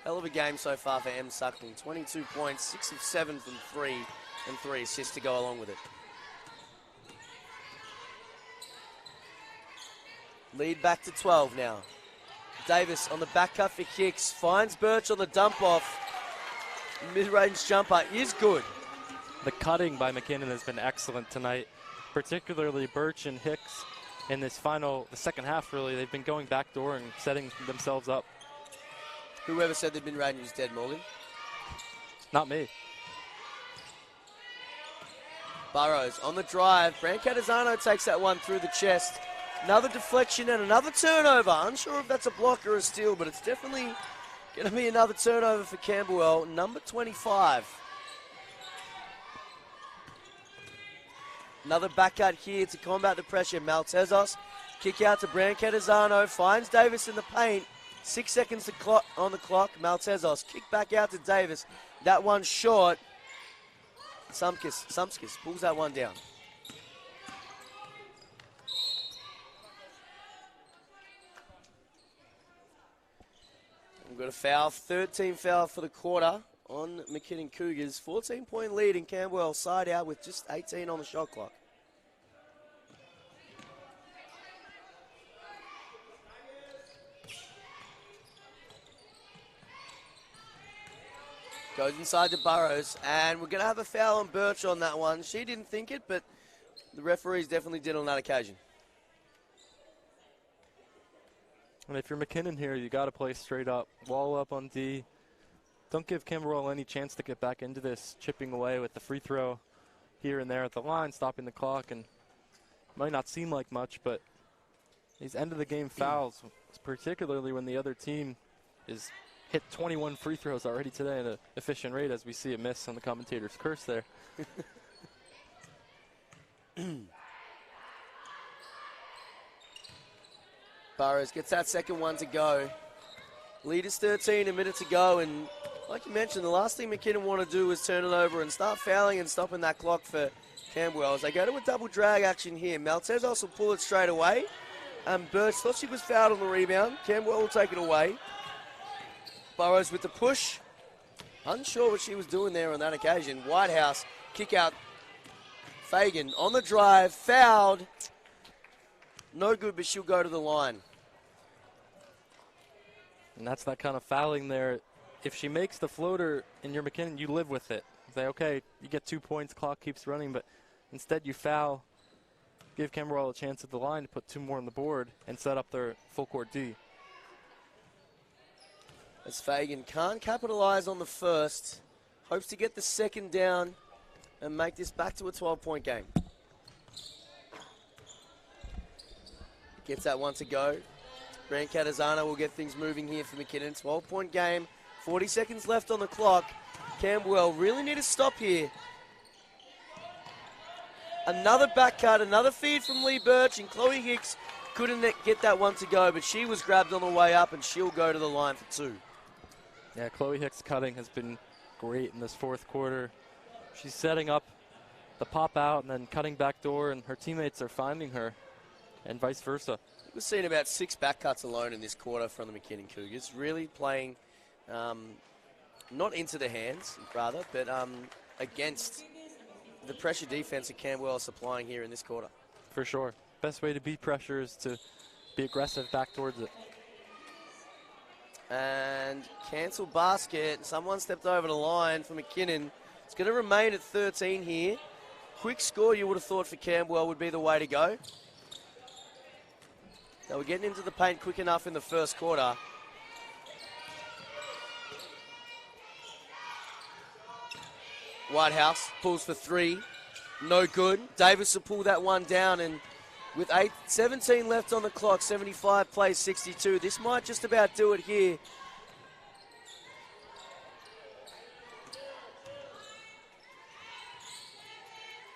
Hell of a game so far for Em Suckling. 22 points, 6 of 7 from 3, and 3 assists to go along with it. Lead back to 12 now. Davis on the back cut for Hicks. Finds Birch on the dump off. Mid-range jumper is good. The cutting by McKinnon has been excellent tonight, particularly Birch and Hicks in this the second half really. They've been going backdoor and setting themselves up. Whoever said the mid-range was dead, Morgan? Not me. Burrows on the drive. Bran Catazano takes that one through the chest. Another deflection and another turnover. Unsure if that's a block or a steal, but it's definitely going to be another turnover for Camberwell. Number 25. Another back cut here to combat the pressure. Maltezos, kick out to Bran Catazano. Finds Davis in the paint. 6 seconds on the clock. Maltezos, kick back out to Davis. That one short. Sumskis pulls that one down. got a foul, 13 foul for the quarter on McKinnon Cougars. 14-point lead in Camberwell, side out with just 18 on the shot clock. Goes inside to Burrows, and we're going to have a foul on Birch on that one. She didn't think it, but the referees definitely did on that occasion. And if you're McKinnon here, you got to play straight up, wall up on D. Don't give Camberwell any chance to get back into this, chipping away with the free throw here and there at the line, stopping the clock, and might not seem like much, but these end-of-the-game fouls, particularly when the other team is hit 21 free throws already today at an efficient rate, as we see a miss on the commentator's curse there. Burrows gets that second one to go. Lead is 13, a minute to go, and like you mentioned, the last thing McKinnon want to do is turn it over and start fouling and stopping that clock for Camberwell. As they go to a double drag action here, Maltezos will pull it straight away. Birch thought she was fouled on the rebound. Camberwell will take it away. Burrows with the push. Unsure what she was doing there on that occasion. Whitehouse, kick out. Fagan on the drive, fouled. No good, but she'll go to the line. And that's that kind of fouling there. If she makes the floater and you're McKinnon, you live with it. Say, okay, you get 2 points, clock keeps running, but instead you foul, give Camberwell a chance at the line to put 2 more on the board and set up their full court D. As Fagan can't capitalize on the first, hopes to get the second down and make this back to a 12-point game. Gets that one to go. Grant Catazana will get things moving here for McKinnon. 12-point game, 40 seconds left on the clock. Camberwell really need to stop here. Another back cut, another feed from Lee Birch, and Chloe Hicks couldn't get that one to go, but she was grabbed on the way up, and she'll go to the line for 2. Yeah, Chloe Hicks' cutting has been great in this fourth quarter. She's setting up the pop out and then cutting back door, and her teammates are finding her, and vice versa. We've seen about 6 back cuts alone in this quarter from the McKinnon Cougars, really playing not into the hands, rather, but against the pressure defense that Camberwell is supplying here in this quarter. For sure. Best way to beat pressure is to be aggressive back towards it. And cancel basket. Someone stepped over the line for McKinnon. It's going to remain at 13 here. Quick score, you would have thought, for Camberwell would be the way to go. They were getting into the paint quick enough in the first quarter. Whitehouse pulls for 3. No good. Davis will pull that one down, and with 17 left on the clock, 75 plays 62. This might just about do it here.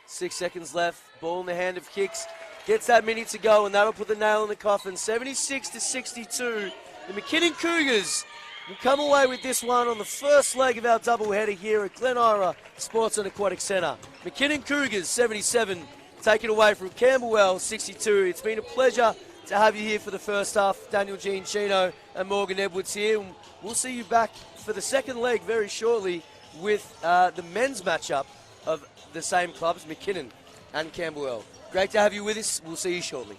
Six seconds left. Ball in the hand of Hicks. Gets that minute to go, and that'll put the nail in the coffin. 76-62. The McKinnon Cougars will come away with this one on the first leg of our doubleheader here at Glen Ira Sports and Aquatic Centre. McKinnon Cougars 77. Take it away from Camberwell, 62. It's been a pleasure to have you here for the first half. Daniel Giancino and Morgan Edwards here. We'll see you back for the second leg very shortly with the men's matchup of the same clubs, McKinnon and Camberwell. Great to have you with us. We'll see you shortly.